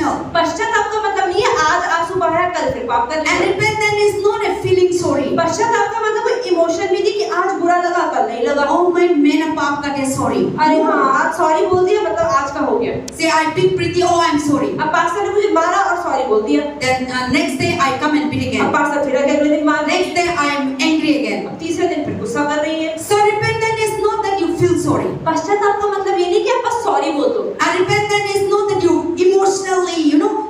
emotional. पश्चाताप का मतलब नहीं है आज आंसू बहाया कल फिर पाप कर And लिया। repentance is not a feeling sorry. पश्चाताप का मतलब कोई इमोशन भी नहीं कि आज बुरा लगा कल नहीं लगा। Oh my, मैंने पाप करके sorry. अरे हाँ आज सॉरी बोल दिया मतलब आज का हो गया। Say I beat Preeti, oh I'm sorry. अब पास्टर ने मुझे मारा और सॉरी बोल दिया। Then next day I come and beat अब again. पास्टर फिर अगले दिन मार। Next day I am angry again. अब तीसरे दिन फिर गुस्सा कर रही है। So repentance is not that you feel sorry. पश्चाताप का मतलब ये नहीं कि आप बस सॉरी बोल दो। And repentance is not that you emotionally,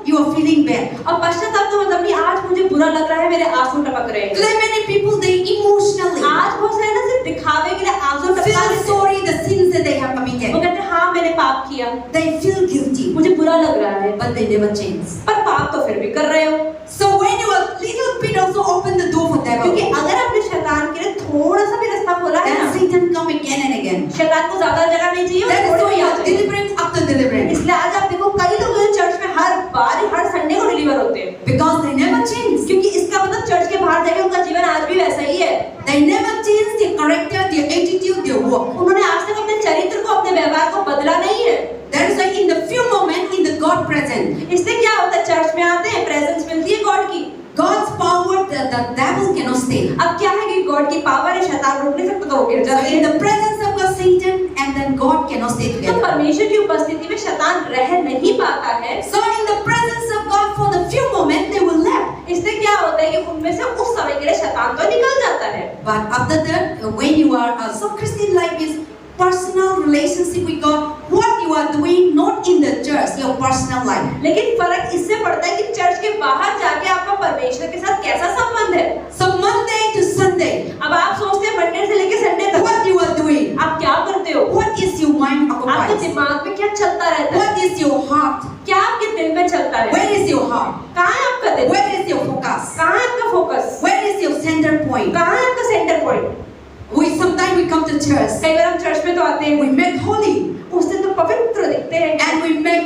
you are feeling bad. और पश्चाताप का मतलब नहीं आज मुझे बुरा लग रहा है मेरे आंसू टपक रहे हैं। Today many people they emotionally आज बहुत सारे ना सिर्फ दिखावे के लिए आंसू टपका feel लेते हैं। sorry the sins that they have वो committed. कहते हैं हाँ मैंने पाप किया, They feel guilty, मुझे बुरा लग रहा है, but they never change. पर पाप तो फिर भी कर रहे हो। So when you are little bit also open the door for क्योंकि devil, अगर आपने शैतान के लिए थोड़ा सा भी रास्ता खोला है then ना, Satan come again and again. शैतान को ज्यादा जगह नहीं चाहिए। That is और why थोड़ी you आ are जाए। deliverance after deliverance. इसलिए आज आप देखो कई लोग जो चर्च में हर बार हर संडे को डिलीवर होते हैं, Because they never change. क्योंकि इसका मतलब चर्च के बाहर जाके उनका जीवन आज भी वैसा ही है। They never change their character, their attitude, their work. उन्होंने आज तक अपने चरित्र को अपने व्यवहार को बदला नहीं है। That is why in the few moments in the God present, इससे क्या होता है चर्च में आते हैं प्रेजेंस मिलती है गॉड की। God's power, the devil cannot stay. अब क्या है कि गॉड की पावर है, शैतान रुक नहीं सकता तो वो गिर So जाते in हैं। the presence of God, Satan and then God cannot stay तो together. परमेश्वर की उपस्थिति में शैतान रह नहीं पाता है। So in the presence of God for the few moments they will left. इससे क्या होता है कि उनमें से उस समय के लिए शैतान तो निकल जाता है। But after that, when you are so Christian life is personal relationship with God, what you are doing not in the church, your personal life. लेकिन फर्क इससे पड़ता है कि चर्च के बाहर जाके आपका परमेश्वर के साथ कैसा संबंध है। So Monday to Sunday, अब आप सोचते हैं मंडे से लेकर संडे तक what you are doing, आप क्या करते हो, what is your mind आपके occupied, दिमाग में क्या चलता रहता है, what is your heart, क्या आपके दिल में चलता है, where is your heart, कहाँ है आपका दिल, where is your focus, कहाँ है आपका focus, where is your center point. कहाँ है आपका centre point. Sometimes we come to church, कई बार हम चर्च में तो आते हैं, we make holy, उस दिन तो पवित्र दिखते हैं and we make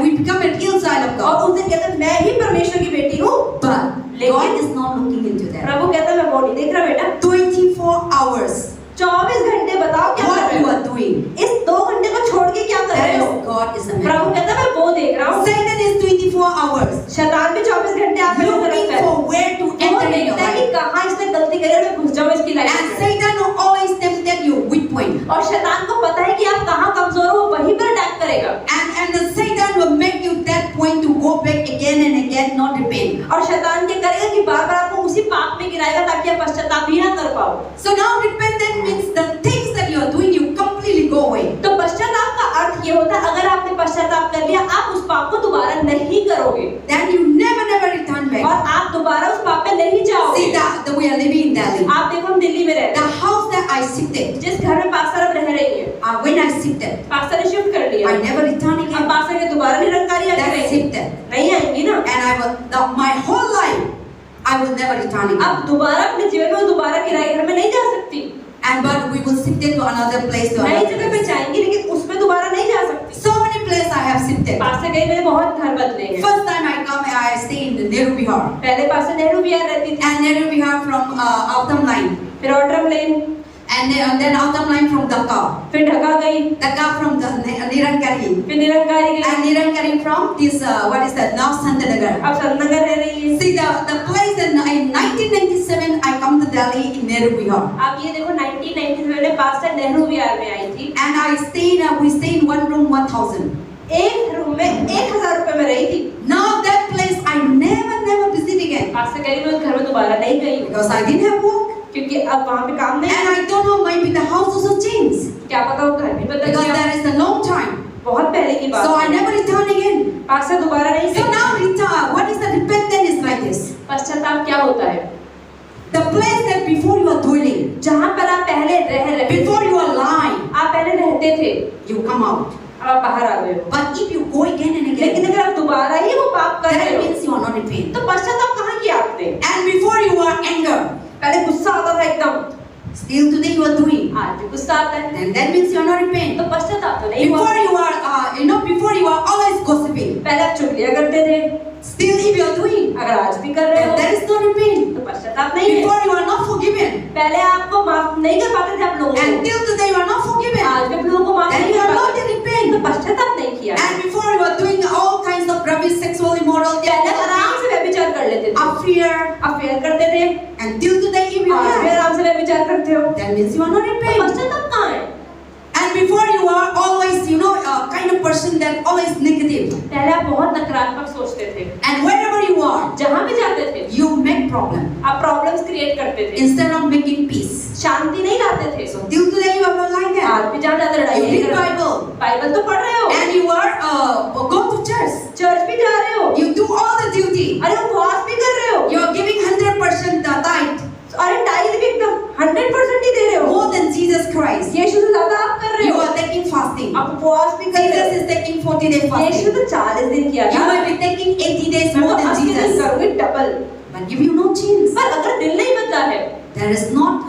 we become an ill child of God. और उस दिन कहते हैं मैं ही परमेश्वर की बेटी हूँ। But लेकिन- God is not looking into that. प्रभु कहता है मैं वो नहीं देख रहा बेटा। 24 hours, 24 घंटे बताओ क्या कर what रहे you हो, are doing, इस 2 घंटे को छोड़ के क्या कर that रहे is हो। God is a Prabhu man. कहता है मैं वो देख रहा हूँ। Satan is 24 hours शैतान भी 24 घंटे आप में looking रखता है, for where to वो enter in your देखता है life. कि कहाँ इसने गलती करी और मैं घुस जाऊँ इसकी लाइफ And में। Satan will always tempted you weak point. और शैतान को पता है कि आप कहाँ कमजोर हो, वो वहीं पर अटैक करेगा। And the Satan will make you that point to go back again and again, not repent. और शैतान क्या करेगा कि बार बार आपको उसी पाप में गिराएगा ताकि आप पश्चाताप ही ना कर पाओ। So now repentance means the things that you are doing, you completely go away. तो पश्चाताप का अर्थ ये होता है अगर आपने पश्चाताप कर लिया आप उस पाप को दोबारा नहीं करोगे Then you never return back. और आप दोबारा उस पाप में नहीं जाओगे। See that we are living in Delhi. आप देखो हम दिल्ली में रहते The हैं, house that I shifted, जिस घर में पास्टर अब रह रही है, when I shifted, पास्टर ने शिफ्ट कर लिया, I never return अब again. पास्टर के दोबारा निरंकारी That आएंगे shifted. नहीं आएंगी ना। And I will, my whole life, I will never return again. अब दोबारा अपने जीवन में वो दोबारा किराए घर में नहीं जा सकती, And but we will shift it to another place, to नई another जगह पे place. जाएंगी लेकिन उसमें दोबारा नहीं जा सकती। So many places I have shifted. Pastor कहीं मैंने बहुत घर बदले हैं। First time I come, I stay in the Nehru Bihar. पहले पास्टर नेहरू बिहार रहती थी, And Nehru Bihar from Autumn Line. फिर ऑल्ड्रम लेन, And then Autumn Line from Dhaka. फिर ढका गई, Dhaka from the Nirankari. फिर निरंकारी गई, And Nirankari from this, what is that, now Santanagar. अब संतनगर रह रही है। See the place in 1997 I come to Delhi in Nehru Bihar. आप ये देखो 1997 में पास्टर नेहरू बिहार में आई थी, And I stayed, we stayed in one room 1,000. एक रूम में 1000 रुपए में रही थी। Now that place I never visit again. Pastor कह रही मैं उस घर में दोबारा नहीं गई हूँ, Because I didn't have work. क्योंकि अब वहाँ पे काम नहीं। And I don't know, maybe the house also changed. क्या पता वो घर भी बदल Because गया, that is a long time. बहुत पहले की बात So I है। never return again. पास्टर दोबारा नहीं So गई। now return, what is the repentance is like this? पश्चाताप क्या होता है, The place that before you are dwelling, जहाँ पर आप पहले रह रहे, before you are lying, आप पहले रहते थे, you come out. अब आप बाहर आ गए हो। But if you go again and again, लेकिन अगर आप दोबारा ही वो पाप कर रहे that हो, means you are not repent. तो पश्चाताप कहाँ किया आपने? And before you are anger, पहले गुस्सा आता था एकदम, still today you are doing. आज भी गुस्सा आता है, And that means you are not repent. तो पश्चाताप तो नहीं हुआ। Before you are, before you are always gossiping. पहले आप चुगलियाँ करते थे, Still if you are doing, अगर आज भी कर रहे then हो that is not repent. तो पश्चाताप नहीं है। Before you are not forgiven. पहले आपको माफ नहीं कर पाते थे आप लोगों को, Until today you are not forgiven. आज भी आप लोगों को माफ Then नहीं you कर are not पाते, repent. तो पश्चाताप नहीं किया। And before you are doing all kinds affair करते थे, and till today if you आज भी have, आराम से व्यभिचार करते हो, that means you are not तो repentant. पश्चाताप कहाँ है? And before you are always, kind of person that always negative. पहले आप बहुत नकारात्मक सोचते थे, And wherever you are, जहाँ भी जाते थे you make problem आप प्रॉब्लम्स क्रिएट करते थे, instead of making peace. शांति नहीं लाते थे। So till today you are not like आज that. भी जहाँ जाते लड़ाई You नहीं read कर रहे, Bible बाइबल तो पढ़ रहे हो, and you are go to church. Church भी जा रहे हो, You do all the duty. अरे उपवास भी कर रहे हो, You are giving 100% the tithe, अरे टाइल भी एकदम 100% ही दे रहे हो, more than Jesus Christ. यीशु से ज्यादा आप कर रहे You हो, are taking fasting. आप उपवास भी कर रहे Jesus is taking 40-day हो, यीशु fasting. तो 40 दिन किया You था, will be taking 80 days मैं more तो than 80 दिन Jesus. करूँगी double. But if you no change, पर अगर दिल नहीं बदला है there is not,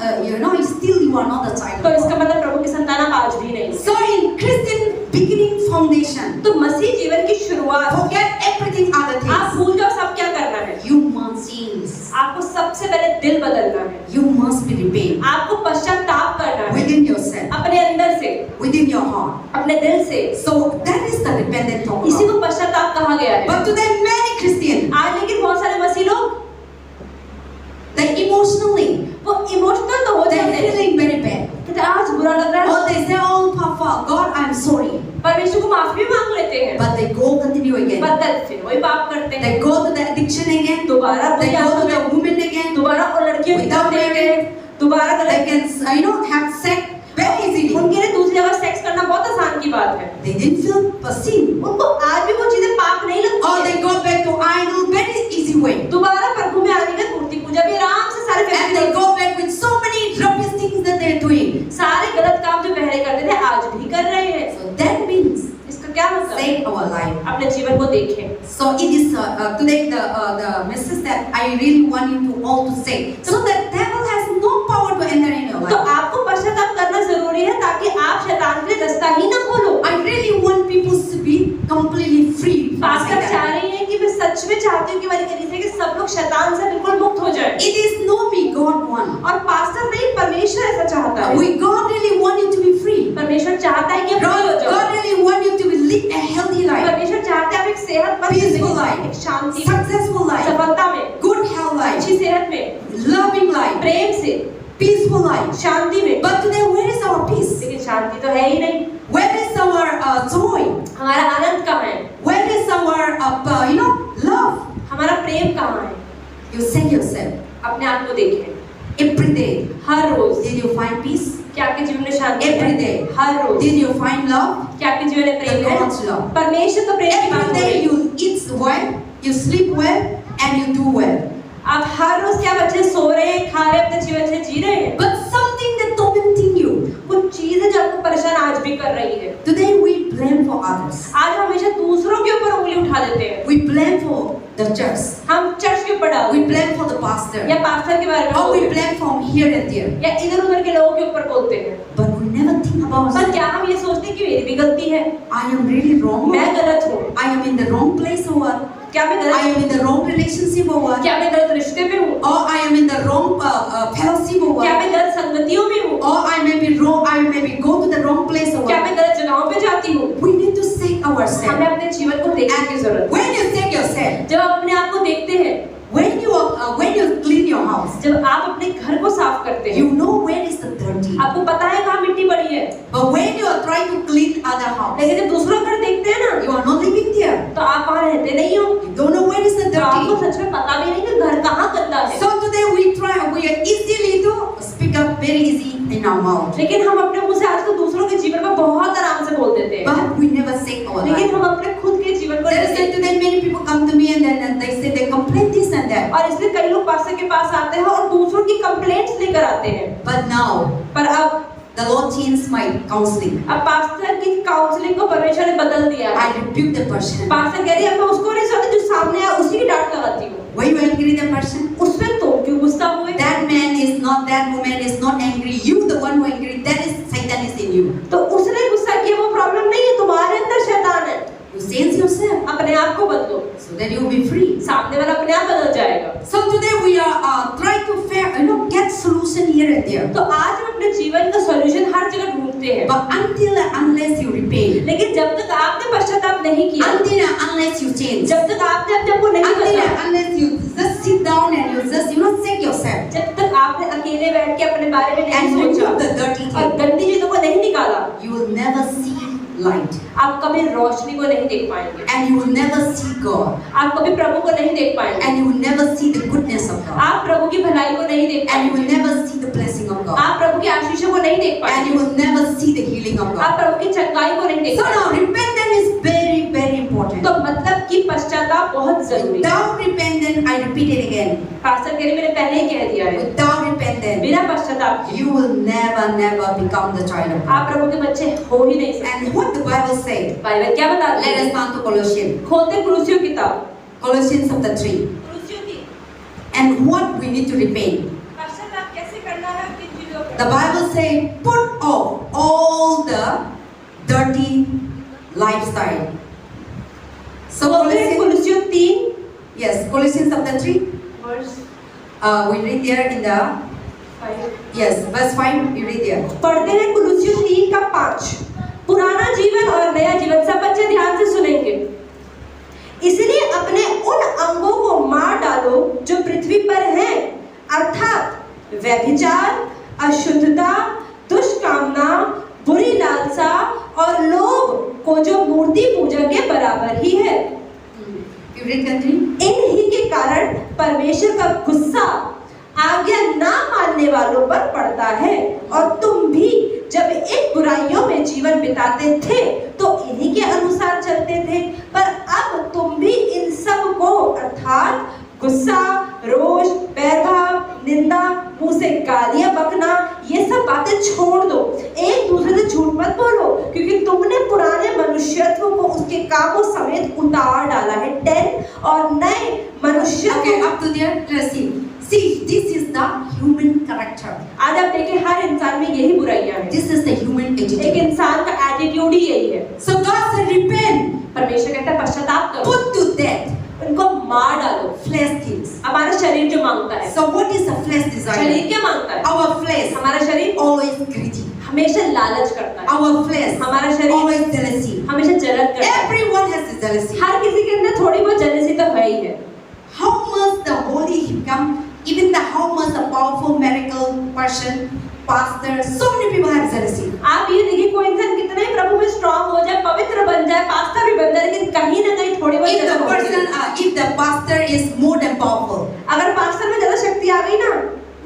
still you are not a child तो of इसका God. मतलब प्रभु की संतान आप आज भी नहीं हो। So in Christian beginning foundation, तो मसीह जीवन की शुरुआत, forget everything other आप things. भूल जाओ सब क्या करना है, You must change. आपको सबसे पहले दिल बदलना है, You must be repaid आपको पश्चाताप करना है within yourself, अपने अंदर से, within your heart. अपने दिल से, So that is the repentant talk इसी about. को पश्चाताप कहा गया है। But today many Christians, आज लेकिन बहुत सारे मसीह लोग they emotionally, वो इमोशनल तो हो they जाते हैं, feeling very bad. कहते हैं, आज बुरा लग रहा है, Or they say, oh Papa, God, I'm sorry. परमेश्वर को माफी भी मांग लेते हैं, But they go continue again. पर फिर वही पाप करते हैं, They go to the addiction again. दोबारा They वही go to आदत the में, woman again. दोबारा वो लड़कियों की Without तरफ देखते हैं, दोबारा They गलत, can, have sex very easily. उनके लिए दूसरी जगह सेक्स करना बहुत आसान की बात है, They didn't feel the sin. उनको आज भी वो चीजें पाप नहीं Or लगती they है, go back to idol very easy way. दोबारा प्रभु में आने का मूर्ति पूजा भी आराम से सारे And they festival, go back with so many rubbish things that they're doing. सारे गलत काम जो पहले करते थे आज भी कर रहे हैं। So that means इसका क्या मतलब? save our life. अपने जीवन को देखें। So it is today the message that I really want you to all to say. So that devil has no power to enter in your तो life. आपको पश्चाताप करना जरूरी है ताकि आप शैतान के लिए रास्ता ही ना खोलो। I really want people to be completely free. from pastor Satan. चाह रही है कि मैं सच में चाहती हूँ कि मेरी कलीसिया के सब लोग शैतान से बिल्कुल मुक्त हो जाए। It is not me, God want. और पास्टर नहीं, परमेश्वर ऐसा चाहता है। We God really want you to be free. परमेश्वर चाहता है कि आप फ्री हो God, जाओ। God really want you to live a healthy life, परमेश्वर चाहता है आप एक सेहतमंद Peaceful जिंदगी, life. एक शांति में, successful life, सफलता में, good health life, अच्छी सेहत में, loving life, प्रेम से, peaceful life. शांति में। But today, where is our peace? लेकिन शांति तो है ही नहीं। Where is our joy? हमारा आनंद कहाँ है? Where is our love? हमारा प्रेम कहाँ है? You say yourself अपने आप को देखें। every day. Her rose Did you find peace? क्या आपके जीवन में शांति Every है? day. Her rose Did you find love? क्या आपके जीवन में प्रेम The है? God's love. परमेश्वर तो प्रेम की बात Every हो day रही है। you eat well, you sleep well, and you do well. आप हर रोज क्या बच्चे सो रहे हैं, खा रहे हैं, अपने जीवन से जी रहे हैं। But something that tormenting you. कुछ चीजें जो आपको परेशान आज भी कर रही है। Today we blame for others. आज हमेशा दूसरों के ऊपर उंगली उठा देते हैं। We blame for the church. हम चर्च के ऊपर डाल We देते blame for the pastor. हैं, या पास्टर के बारे में Or बोलते we हैं, blame from here and there. या इधर उधर के लोगों के ऊपर बोलते हैं। But we never think about पर it. क्या हम ये सोचते हैं कि मेरी भी गलती है, I am really wrong. मैं गलत हूँ, I am in the wrong place or what? क्या मैं I गलत, am in the wrong relationship or what? क्या मैं गलत रिश्ते में हूँ, Or I am in the wrong fellowship or क्या what? मैं गलत संगतियों में हूँ, Or I may be wrong. I may be go to the wrong place or क्या what? मैं गलत जगहों पे जाती हूँ। We need to check ourselves. हमें अपने जीवन को देखने की जरूरत है। When you check yourself, जब आप अपने आप को देखते हैं, when you clean your house, जब आप अपने घर को साफ करते हैं, you know where is the dirty. आपको पता है कहाँ मिट्टी पड़ी है। But when you are trying to clean other house, लेकिन जब दूसरों का घर देखते हैं ना, you are not living there. तो आप वहाँ रहते नहीं हो, You don't know where is the तो आपको dirty. सच में पता भी नहीं कि घर कहाँ गंदा है। So today we are easily to speak up very easy in our mouth. लेकिन हम अपने मुंह से आजकल दूसरों के जीवन में बहुत आराम से बोल देते हैं, But we never check our लेकिन life. हम अपने खुद के जीवन को There नहीं is देखते। today many people come to me and then they say they complain this and that. और इसलिए कई लोग पास्टर के पास आते हैं और दूसरों की कंप्लेंट्स लेकर आते हैं। But now पर अब the Lord changed my counseling. Pastor की काउंसलिंग को परमेश्वर ने बदल दिया है। I rebuke the person. Pastor कह रही है, मैं उसको नहीं सुनती, जो सामने आया उसी की डांट लगाती हूँ। Why you angry the person? उसमें तो क्यों गुस्सा हुए? That man is not, that woman is not angry. You the one who angry. That is Satan is in you. तो उसने गुस्सा किया, वो प्रॉब्लम नहीं है, तुम्हारे अंदर शैतान है। You change yourself अपने आप को बदलो, so that you will be free. सामने वाला अपने आप बदल जाएगा। So today we are trying to get solution here and there. तो आज हम अपने जीवन का सॉल्यूशन हर जगह ढूंढते हैं, But until and unless you repent, लेकिन जब तक आपने पश्चाताप नहीं किया, until and unless you change, जब तक आपने अपने आप को नहीं until बदला, and unless you just sit down बारे में नहीं and remove सोचा the dirty और thing, गंदी चीजों को नहीं निकाला, you will never see light आप कभी रोशनी को नहीं देख पाएंगे, and you will never see God आप कभी प्रभु को नहीं देख पाएंगे, and you will never see the goodness of God आप प्रभु की भलाई को नहीं देख and you पाएंगे, will never see the blessing of God आप प्रभु की आशीषों को नहीं देख and पाएंगे, you will never see the healing of आप God. प्रभु की चंगाई को नहीं देख So पाएंगे। now repentance is very, very important. तो मतलब कि पश्चाताप बहुत जरूरी है। Without repentance, I repeat it again, pastor कह रहे मैंने पहले ही कह दिया है, without repentance, बिना पश्चाताप के you will never, never become the child of God. आप प्रभु के बच्चे हो ही नहीं सकते। And what the Bible says, Bible क्या बताती let है? us turn to Colossians, खोलते कुलुस्सियों किताब, Colossians chapter 3, कुलुस्सियों की and what we need to repent. पश्चाताप कैसे करना है, किन चीजों पे? The Bible says, put off all the dirty lifestyle. So खोलते कुलुस्सियों 3 yes, Colossians chapter 3, verse we read there in the, 5 yes, verse 5, we read there. पढ़ते हैं कुलुस्सियों 3 का 5। पुराना जीवन और नया जीवन, सब बच्चे ध्यान से सुनेंगे। इसलिए अपने उन अंगों को मार डालो जो पृथ्वी पर हैं, अर्थात व्यभिचार, अशुद्धता, दुष्कामना, बुरी लालसा और लोभ को जो मूर्ति पूजा के बराबर ही है। You read continue. इन ही के कारण परमेश्वर का गुस्सा आज्ञा ना मानने वालों पर पड़ता है, और तुम भी जब इन बुराइयों में जीवन बिताते थे तो इन्हीं के अनुसार चलते थे, पर अब तुम भी इन सब को अर्थात गुस्सा, रोष, बैरभाव, निंदा, मुंह से गालियां बकना, ये सब बातें छोड़ दो। एक दूसरे से झूठ मत बोलो, क्योंकि तुमने पुराने मनुष्यत्व को उसके कामों समेत उतार डाला है। 10 और नए मनुष्य Okay, up to there, let's see. See, this is the human character. आज आप देखें हर इंसान में यही बुराइयां हैं। This is the human एक attitude. इंसान का एटीट्यूड ही यही है। So God said, repent, परमेश्वर कहता है पश्चाताप करो, put to death उनको मार डालो। flesh things. हमारा शरीर जो मांगता है, So what is the flesh desire? शरीर क्या मांगता है? Our flesh हमारा शरीर always greedy. हमेशा लालच करता है, Our flesh हमारा शरीर always jealousy. हमेशा जलन करता है। Everyone has this jealousy. हर किसी के अंदर थोड़ी बहुत जेलसी तो है ही है। How much the holy he become, even the how much the powerful miracle person, pastor, so many people have jealousy. आप ये देखिए कोई इंसान कितना ही प्रभु में स्ट्रांग हो जाए, पवित्र बन जाए, पास्टर भी बन जाए, लेकिन कहीं ना कहीं थोड़ी बहुत If the जलन होती person, है। if the pastor is more than powerful, अगर पास्टर में ज्यादा शक्ति आ गई ना,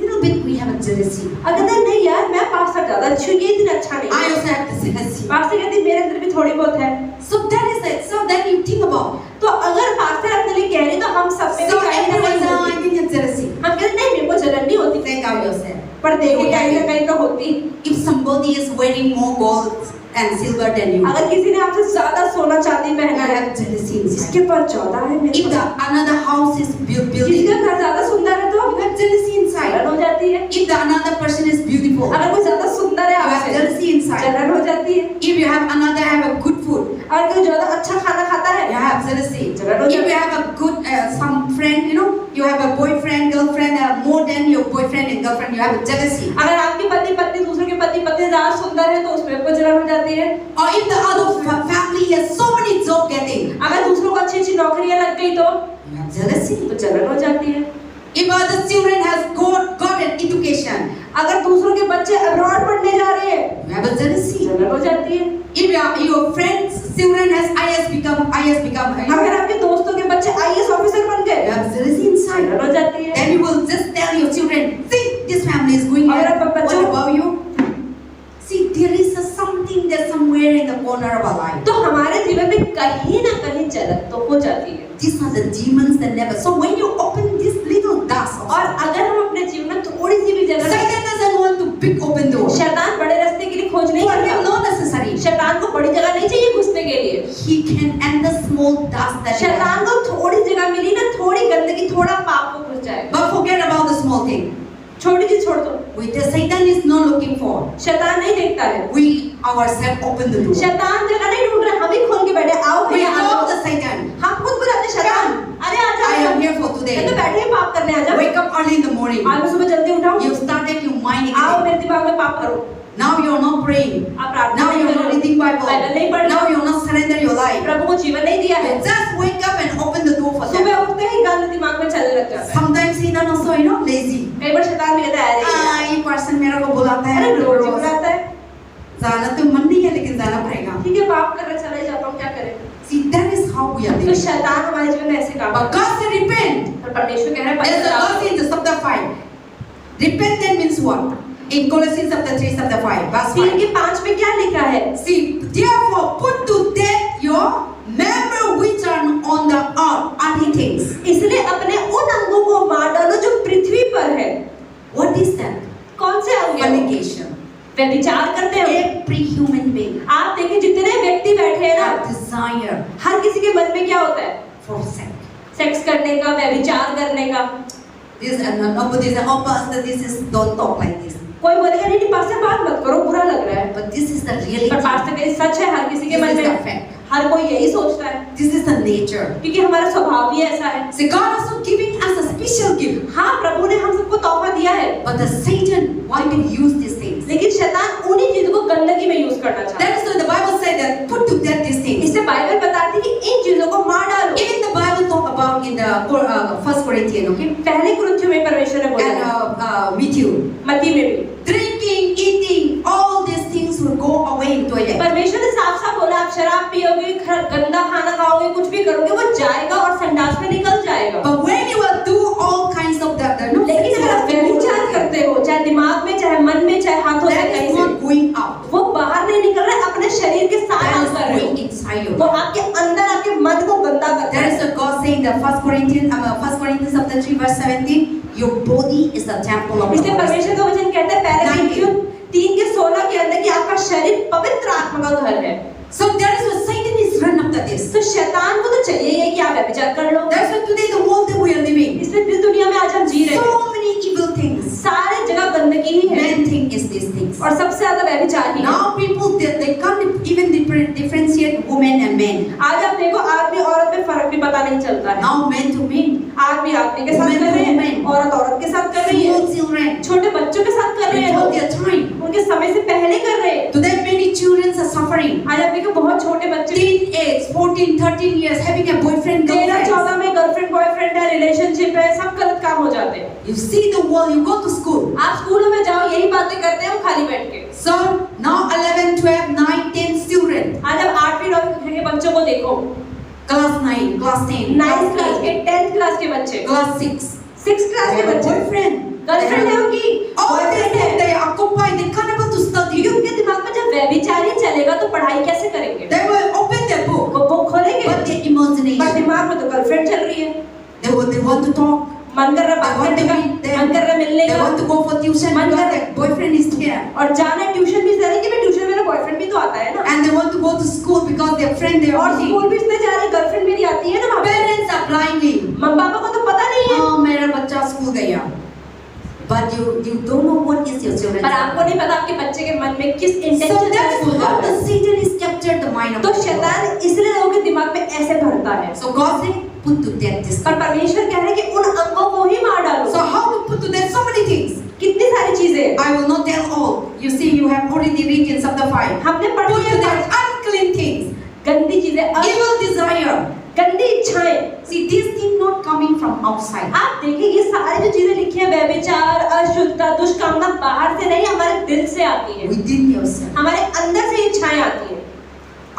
little bit we have a jealousy. अगर नहीं यार मैं पास्टर ज्यादा अच्छी हूँ, ये दिन अच्छा नहीं I है। also have the jealousy. Pastor कहती मेरे अंदर भी थोड़ी बहुत है। So that is it. So then you think about. तो अगर पास्टर अपने लिए कह रहे तो हम सब में So भी कहीं ना everyone कहीं says, होती I है। didn't have jealousy. हम कहते नहीं मेरे को जलन नहीं होती, Think of yourself. पर देखो कहीं ना कहीं तो होती। If somebody is wearing more gold and silver than you, अगर किसी ने आपसे ज्यादा सोना चांदी you पहना है, have jealousy inside. जिसके पास ज्यादा है, मेरे If the pass, another house is building, जिसका घर ज्यादा सुंदर है तो you have jealousy जलन inside. हो जाती है। If the another person is beautiful, अगर कोई ज्यादा सुंदर है you have आपसे, jealousy inside. जलन हो जाती है। If you have another have a good food, अगर कोई ज्यादा अच्छा खाना खाता है, you have jealousy. जलन हो If जाती you है। have a good some friend, you know, you have a boyfriend, girlfriend, more than your boyfriend and girlfriend, you have a jealousy. अगर आपके पति पत्नी दूसरे के पति पत्नी ज्यादा सुंदर है तो उसमें आपको जलन हो जाती है। Or if the other family has so many job getting, अगर दूसरों को अच्छी अच्छी नौकरियां लग गई तो you have jealousy. तो जलन हो जाती है। If other children has got an education, अगर दूसरों के बच्चे अब्रॉड पढ़ने जा रहे हैं, you have a jealousy. जलन हो जाती है। If your friends children has IS become, अगर आपके दोस्तों के बच्चे आईएएस ऑफिसर बन गए, you have jealousy inside. जलन हो जाती है। Then you will just tell your children, see this family is going अगर here. आप What बच्चों about you? See, there is something that somewhere in the corner of our life. तो हमारे जीवन में कहीं ना कहीं जलन तो हो जाती है। These are the demons that never. So when you open this little dust, और अगर हम अपने जीवन में थोड़ी सी भी जलन, Satan doesn't want to big open door. शैतान बड़े रास्ते के लिए खोज नहीं For him, करता। not necessary. शैतान को बड़ी जगह नहीं चाहिए घुसने के लिए। He can enter small dust that. शैतान को थोड़ी जगह मिली ना, थोड़ी गंदगी, थोड़ा पाप को घुस जाएगा। But forget about the small thing. छोटी चीज छोड़ दो, Which the Satan is not looking for. शैतान नहीं देखता है। We ourselves open the door. शैतान जगह नहीं ढूंढ रहे, हम ही खोल के बैठे, आओ We भैया आ call जाओ। the Satan. हम खुद बुलाते शैतान, अरे आ I am जाओ, here for मैं तो today. बैठे ही पाप करने आ जाओ। Wake up early in the morning. आज मैं सुबह जल्दी उठाऊं, You started your mind आओ again. मेरे दिमाग में पाप करो। Now you are not praying. आप प्रार्थना Now नहीं you are कर not रहे, reading Bible. बाइबल नहीं पढ़ Now रहे, you are not surrender your life. प्रभु को जीवन नहीं दिया है। Just wake up and open the door for them. सुबह उठते ही गंद दिमाग में चलने लग जाता है। Sometimes Satan also, lazy. कई बार शैतान भी कहता है अरे ये पर्सन मेरे को बुलाता है, अरे रोज ही बुलाता है। जाना तो मन नहीं है लेकिन जाना पड़ेगा। ठीक है, पाप कर रहा चला ही जाता हूँ, क्या करें। See, that is how we are तो living. शैतान हमारे जीवन में ऐसे काम But God said repent. और परमेश्वर कह रहा है There's a पश्चाताप verse in the chapter 5. Repentant means what? In Colossians chapter 3, chapter 5, verse 3 5. के 5 में क्या लिखा है? See, therefore put to death your member which are on the earth, earthly things. इसलिए अपने उन अंगों को मार डालो जो पृथ्वी पर है। What is that? कौन से अंग हैं? Fornication. व्यभिचार करते हैं। Every human being आप देखिए जितने व्यक्ति बैठे हैं ना, have desire हर किसी के मन में क्या होता है? for sex. सेक्स करने का, व्यभिचार करने का। This and nobody says, oh pastor, this is don't talk like this. कोई बोलेगा नहीं पास्टर बात मत करो, बुरा लग रहा है। But this is the reality. पर पास्टर कहे सच है, हर किसी के This मन is the में fact. हर कोई यही सोचता है, This is the nature. क्योंकि हमारा स्वभाव ही ऐसा है। See, God also giving us a special gift. हाँ, प्रभु ने हम सबको तोहफा दिया है, But the Satan want to use these things. लेकिन शैतान उन्हीं चीजों को गंदगी में यूज करना चाहता है। That is why the Bible said that put to death these things. इससे बाइबल बताती है कि इन चीजों को मार डालो। Even the Bible talk about in the First Corinthians, okay, पहले कुरिन्थियों में परमेश्वर ने बोला and Matthew, मत्ती में भी drinking, eating, all these things will go away in toilet. परमेश्वर ने साफ साफ बोला, आप शराब पियोगे, गंदा खाना खाओगे, कुछ भी करोगे, वो जाएगा और संडास में निकल जाएगा। But when you will do all kinds of that, no, लेकिन अगर आप व्यभिचार करते हो, चाहे दिमाग में, चाहे मन में, चाहे हाथों से, that कहीं is से, not going out. वो बाहर नहीं निकल रहा है, अपने शरीर के साथ That आप is कर रहे going हो, inside you. वो आपके अंदर आपके मन को गंदा करता That है। is what God saying in the First Corinthians chapter 3 verse 17. Your body is the temple of the इसलिए Holy परमेश्वर का वचन कहता है पहले कोरिन्थियों 3:16 के अंदर कि आपका शरीर पवित्र आत्मा का घर है। So that is what Satan is run after this. तो शैतान को तो चाहिए ही है कि आप व्यभिचार कर लो। That's why today the world that we are living. इसलिए जिस दुनिया में आज हम जी रहे हैं, So many evil things. सारे जगह गंदगी ही है, Men think is these things. और सबसे ज्यादा व्यभिचार ही है। Now people they can't even differentiate women and men. आज आप देखो आदमी औरत में फर्क भी पता नहीं चलता है। Now men to men. आदमी आदमी के साथ कर रहे हैं, औरत औरत के साथ कर रही है, Small children. छोटे बच्चों के साथ कर रहे हैं, Before their time. उनके समय से पहले कर रहे हैं। Today many children are suffering. आज आप देखो बहुत छोटे बच्चे Teenage, 14, 13 years having a boyfriend, 13-14 girlfriend. में गर्लफ्रेंड बॉयफ्रेंड है, रिलेशनशिप है, सब गलत काम हो जाते हैं। You see the world, you go to school. आप स्कूलों में जाओ, यही बातें करते हैं वो खाली बैठ के। So now 11, 12, 9, 10 students. आज आप 8वीं 9वीं के बच्चों को देखो, Class 9, class 10, 9th class class के, 8, 10th क्लास के बच्चे, class 6. 6th क्लास के They have a बच्चे, boyfriend. गर्लफ्रेंड है उनकी, All this बॉयफ्रेंड thing है। they occupy, they can't able to study. क्योंकि उनके दिमाग में जब व्यभिचार ही चलेगा तो पढ़ाई कैसे करेंगे? They will open their book, वो बुक खोलेंगे, but their पर imagination. दिमाग में तो गर्लफ्रेंड चल रही है, They want to talk. मन कर रहा They बात want करने to का, meet them. मन कर रहा मिलने They का, want to go for tuition Man because kar- their boyfriend is there. और जाना ट्यूशन भी जाने कि मैं ट्यूशन मेरा बॉयफ्रेंड भी तो आता है ना, And they want to go to school because their friend they are और स्कूल with. भी इसलिए जा रहे गर्लफ्रेंड मेरी आती है ना वहाँ पे। Parents are blindly. Mummy papa को तो पता नहीं है, Oh, मेरा बच्चा स्कूल गया. But you don't know what is your children. पर आपको नहीं पता आपके बच्चे के मन में किस So इंटेंशन से that स्कूल is जा how रहा the है। Satan is captured the mind of तो the people. शैतान इसलिए लोगों के दिमाग में ऐसे भरता है। So God said, put to death this. पर परमेश्वर कह रहे हैं कि उन अंगों को ही मार डालो। So how to put to death so many things? कितनी सारी चीजें I will not tell all. You see, you have already read in chapter 5. हमने Put पढ़ी to है, death unclean things, गंदी चीजें, evil desire. गंदी इच्छाएं। See, these things not coming from outside. आप देखिए ये सारी जो चीजें लिखी है, व्यभिचार, अशुद्धता, दुष्कामना बाहर से नहीं हमारे दिल से आती है, Within yourself. हमारे अंदर से इच्छाएं आती है।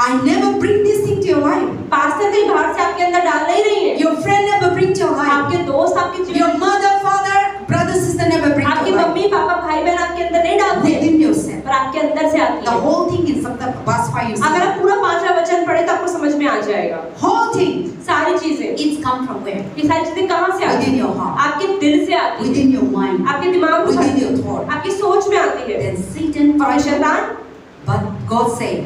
I never bring this thing to your life. Pastor कहीं बाहर से आपके अंदर डाल नहीं रही है, Your friend never bring to your life. आपके दोस्त आपके जीवन Your mother, father, brother, sister never bring to आपकी your life. मम्मी पापा भाई बहन आपके अंदर नहीं डालते, Within yourself. पर आपके अंदर से आती The है। whole thing in chapter verse 5 you अगर see. आप पूरा 5वां वचन पढ़े तो आपको समझ में आ जाएगा। Whole thing. सारी चीजें, It's come from where? ये सारी चीजें कहाँ से आती Within है? your heart. आपके दिल से आती है, Within your mind. आपके दिमाग में Within आती your है, thought. आपकी सोच में आती है। Then Satan और tries to. शैतान, But God said,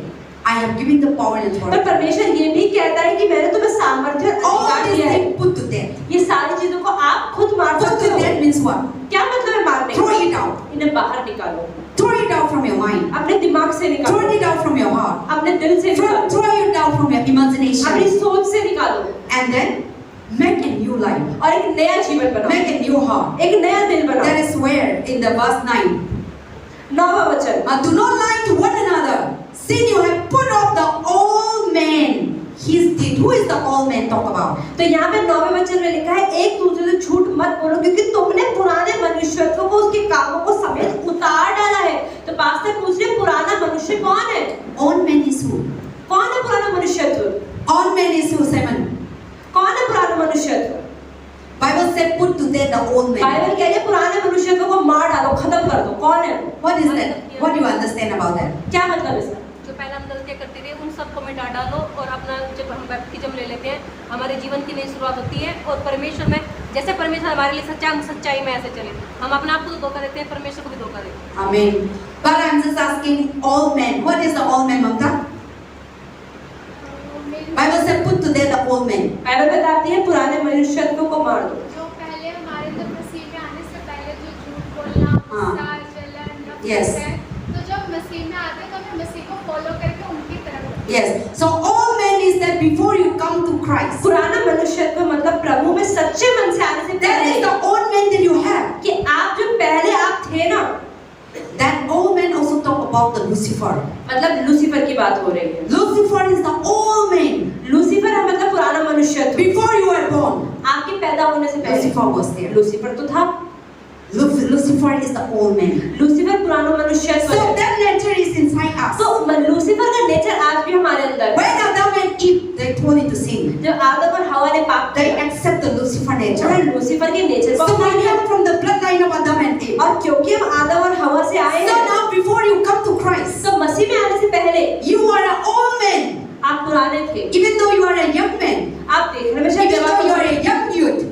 I have given the power and पर authority. परमेश्वर ये भी कहता है कि मैंने तुम्हें सामर्थ्य और All अधिकार these दिया है। things put to death. ये सारी चीजों को आप खुद मार Put सकते to हो। death means what? क्या मतलब है मारने Throw का? it out. इन्हें बाहर निकालो, Throw it out from your mind. अपने दिमाग से Throw निकालो, it out from your heart. अपने दिल से Throw निकालो, it out from your अपनी imagination. सोच से निकालो, And then make a new life. और एक नया जीवन बनाओ, Make a new heart. एक नया दिल That बनाओ। is where in the verse 9. 9वां वचन, Do not lie to one another, since you have put off the old man. He did. Who is the all man talk about? तो यहाँ पे 9वें वचन में लिखा है एक दूसरे से झूठ मत बोलो क्योंकि तुमने पुराने मनुष्यत्व को उसके कामों को समेत उतार डाला है। तो पास्टर पूछ रहे पुराना मनुष्य कौन है? All man is who? कौन है पुराना मनुष्यत्व? All man is who, Simon? कौन है पुराना मनुष्यत्व? Bible said put to death the old man. Bible कह रही है पुराने मनुष्यत्व को मार डालो, खत्म कर दो। कौन है? What is that? What do you understand about that? क्या मतलब इसका? जो पहले हम गलतियाँ करते थे उन सबको मिटा डालो और अपना जब हम बैप्टिज्म ले लेते हैं हमारे जीवन की नई शुरुआत होती है और परमेश्वर में जैसे परमेश्वर हमारे लिए सच्चा हम सच्चाई में ऐसे चले। हम अपने आप को तो धोखा देते हैं, परमेश्वर को भी धोखा देते हैं। Amen. But I'm just asking all men. What is the all man, Mamta? Bible said put to death the old man. Bible बताती है पुराने मनुष्यत्व को मार दो। जो पहले हमारे अंदर मसीह में आने से पहले जो झूठ बोलना, गुस्सा, जलन, नफरत Yes. है, तो जब मसीह में आते हैं तो हमें मसीह को फॉलो करके उनकी तरफ Yes. So all men is that before you come to Christ. पुराना मनुष्यत्व मतलब प्रभु में सच्चे मन से आने से That is पहले the old man that you have. कि आप जो पहले आप थे ना, That old man also talk about the Lucifer. मतलब लूसीफर की बात हो रही है। Lucifer is the old man. Lucifer है मतलब पुराना मनुष्यत्व। Before you were born, आपके पैदा होने से पहले Lucifer was there. लूसीफर तो था। Lucifer is the old man. Lucifer पुराना मनुष्यत्व So है। that nature is inside us. तो लूसीफर का नेचर आज भी हमारे अंदर है। When Adam and Eve they told it to sin, जब आदम और हवा ने पाप they किया, accept the Lucifer उन्होंने nature. लूसीफर के नेचर को So अपना we लिया। come from the bloodline of Adam and Eve. और क्योंकि हम आदम और हवा से आए So हैं, now before you come to Christ, तो मसीह में आने से पहले you are an old man. आप पुराने थे। Even though you are a young man, आप देखने में शायद even though जवान you हो are a young youth,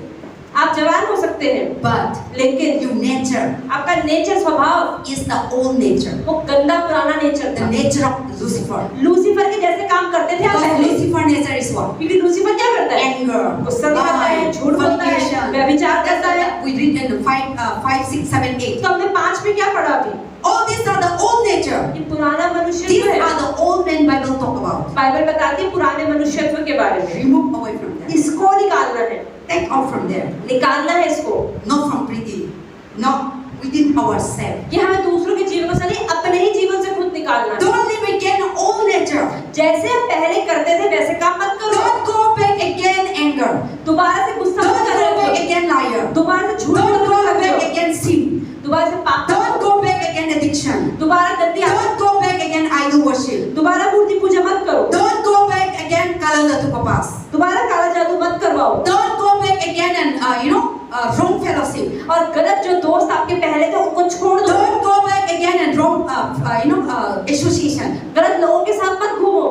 आप जवान हो सकते हैं, but लेकिन your nature आपका नेचर स्वभाव is the old nature, वो गंदा पुराना नेचर the था। nature of Lucifer. लूसीफर के जैसे काम करते थे आप Because पहले। Lucifer nature is what? क्योंकि लूसीफर क्या करता है? Anger, गुस्सा दिखाता है, झूठ बोलता है, fornication. व्यभिचार करता है। We read in the 5, 6, 7, 8. तो हमने 5 में क्या पढ़ा अभी? All these are the old nature. ये पुराना मनुष्य These है। are the old men Bible talk about. Bible बताती है पुराने मनुष्यत्व के बारे में। Remove away from that. इसको निकालना है, Take out from there. निकालना है इसको। Not from breathing. Not within ourselves. कि हमें दूसरों के जीवन से नहीं, अपने ही जीवन से खुद निकालना है। Don't live again old nature. जैसे हम पहले करते थे वैसे काम मत करो। Don't go back again anger. दोबारा से गुस्सा Don't मत go back करो। again liar. दोबारा से झूठ Don't मत go बोलो। back again sin. दोबारा से पाप मत Don't करो। go back again addiction. दोबारा गंदी आदत, Don't go back again idol worship. दोबारा मूर्ति पूजा मत करो। Don't go back again kalala papas. दोबारा काला जादू मत करवाओ। Don't go back again and wrong fellowship. और गलत जो दोस्त आपके पहले थे उनको छोड़ दो। Don't go back again and wrong association. गलत लोगों के साथ मत घूमो।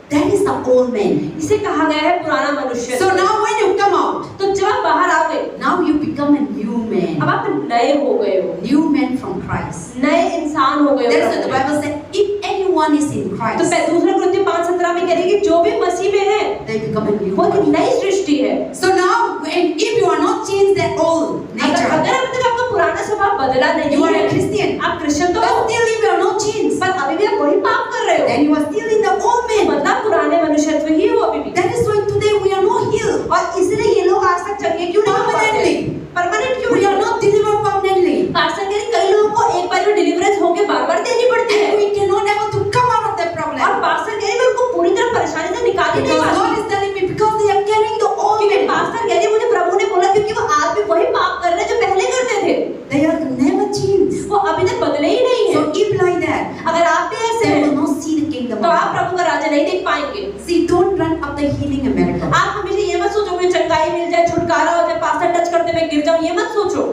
That is the old man. इसे कहा गया है पुराना मनुष्य। So now when you come out, तो जब आप बाहर आ गए, now you become a new अब man. आप नए हो गए हो, New man from Christ. नए इंसान हो गए That's what हो। the Bible says. If anyone is in तो Christ, दूसरा कुरिन्थियों 5:17 में कह रही है कि जो भी मसीह में है they become a new वो एक man. नई सृष्टि है। So now, if you are not changed that old nature, अगर अभी तक आपका पुराना स्वभाव बदला नहीं you are है, a Christian. आप क्रिश्चियन तो But हो, still if you are not changed, पर अभी भी आप वही पाप कर रहे हो, then you are still in the old man. मतलब पुराने मनुष्यत्व ही हो अभी भी। That is why today we are not healed. और इसलिए ये लोग आज तक चंगे क्यों नहीं हो पाते? Permanently. परमानेंट क्यों We नहीं? are not delivered permanently. Pastor कह रहे कई लोगों को एक बार डिलीवरेंस होके बार-बार देनी पड़ती है And we cannot able to come out of that और problem. पास्टर कह रहे मैं उनको पूरी तरह परेशानी से निकाल ही नहीं Because God पाती। is telling me because they are carrying the old क्योंकि man. पास्टर कह रहे मुझे प्रभु ने बोला क्योंकि वो आज भी वही पाप कर रहे हैं जो पहले करते थे, They are never changed. वो अभी तक बदले ही नहीं So है। if like that, अगर आप भी ऐसे they हैं will not see the kingdom तो of आप God. प्रभु का राज्य नहीं देख पाएंगे। See, don't run after healing and miracle. आप हमेशा ये मत सोचो कि चंगाई मिल जाए, छुटकारा हो जाए, पास्टर टच करते मैं गिर जाऊं, ये मत सोचो।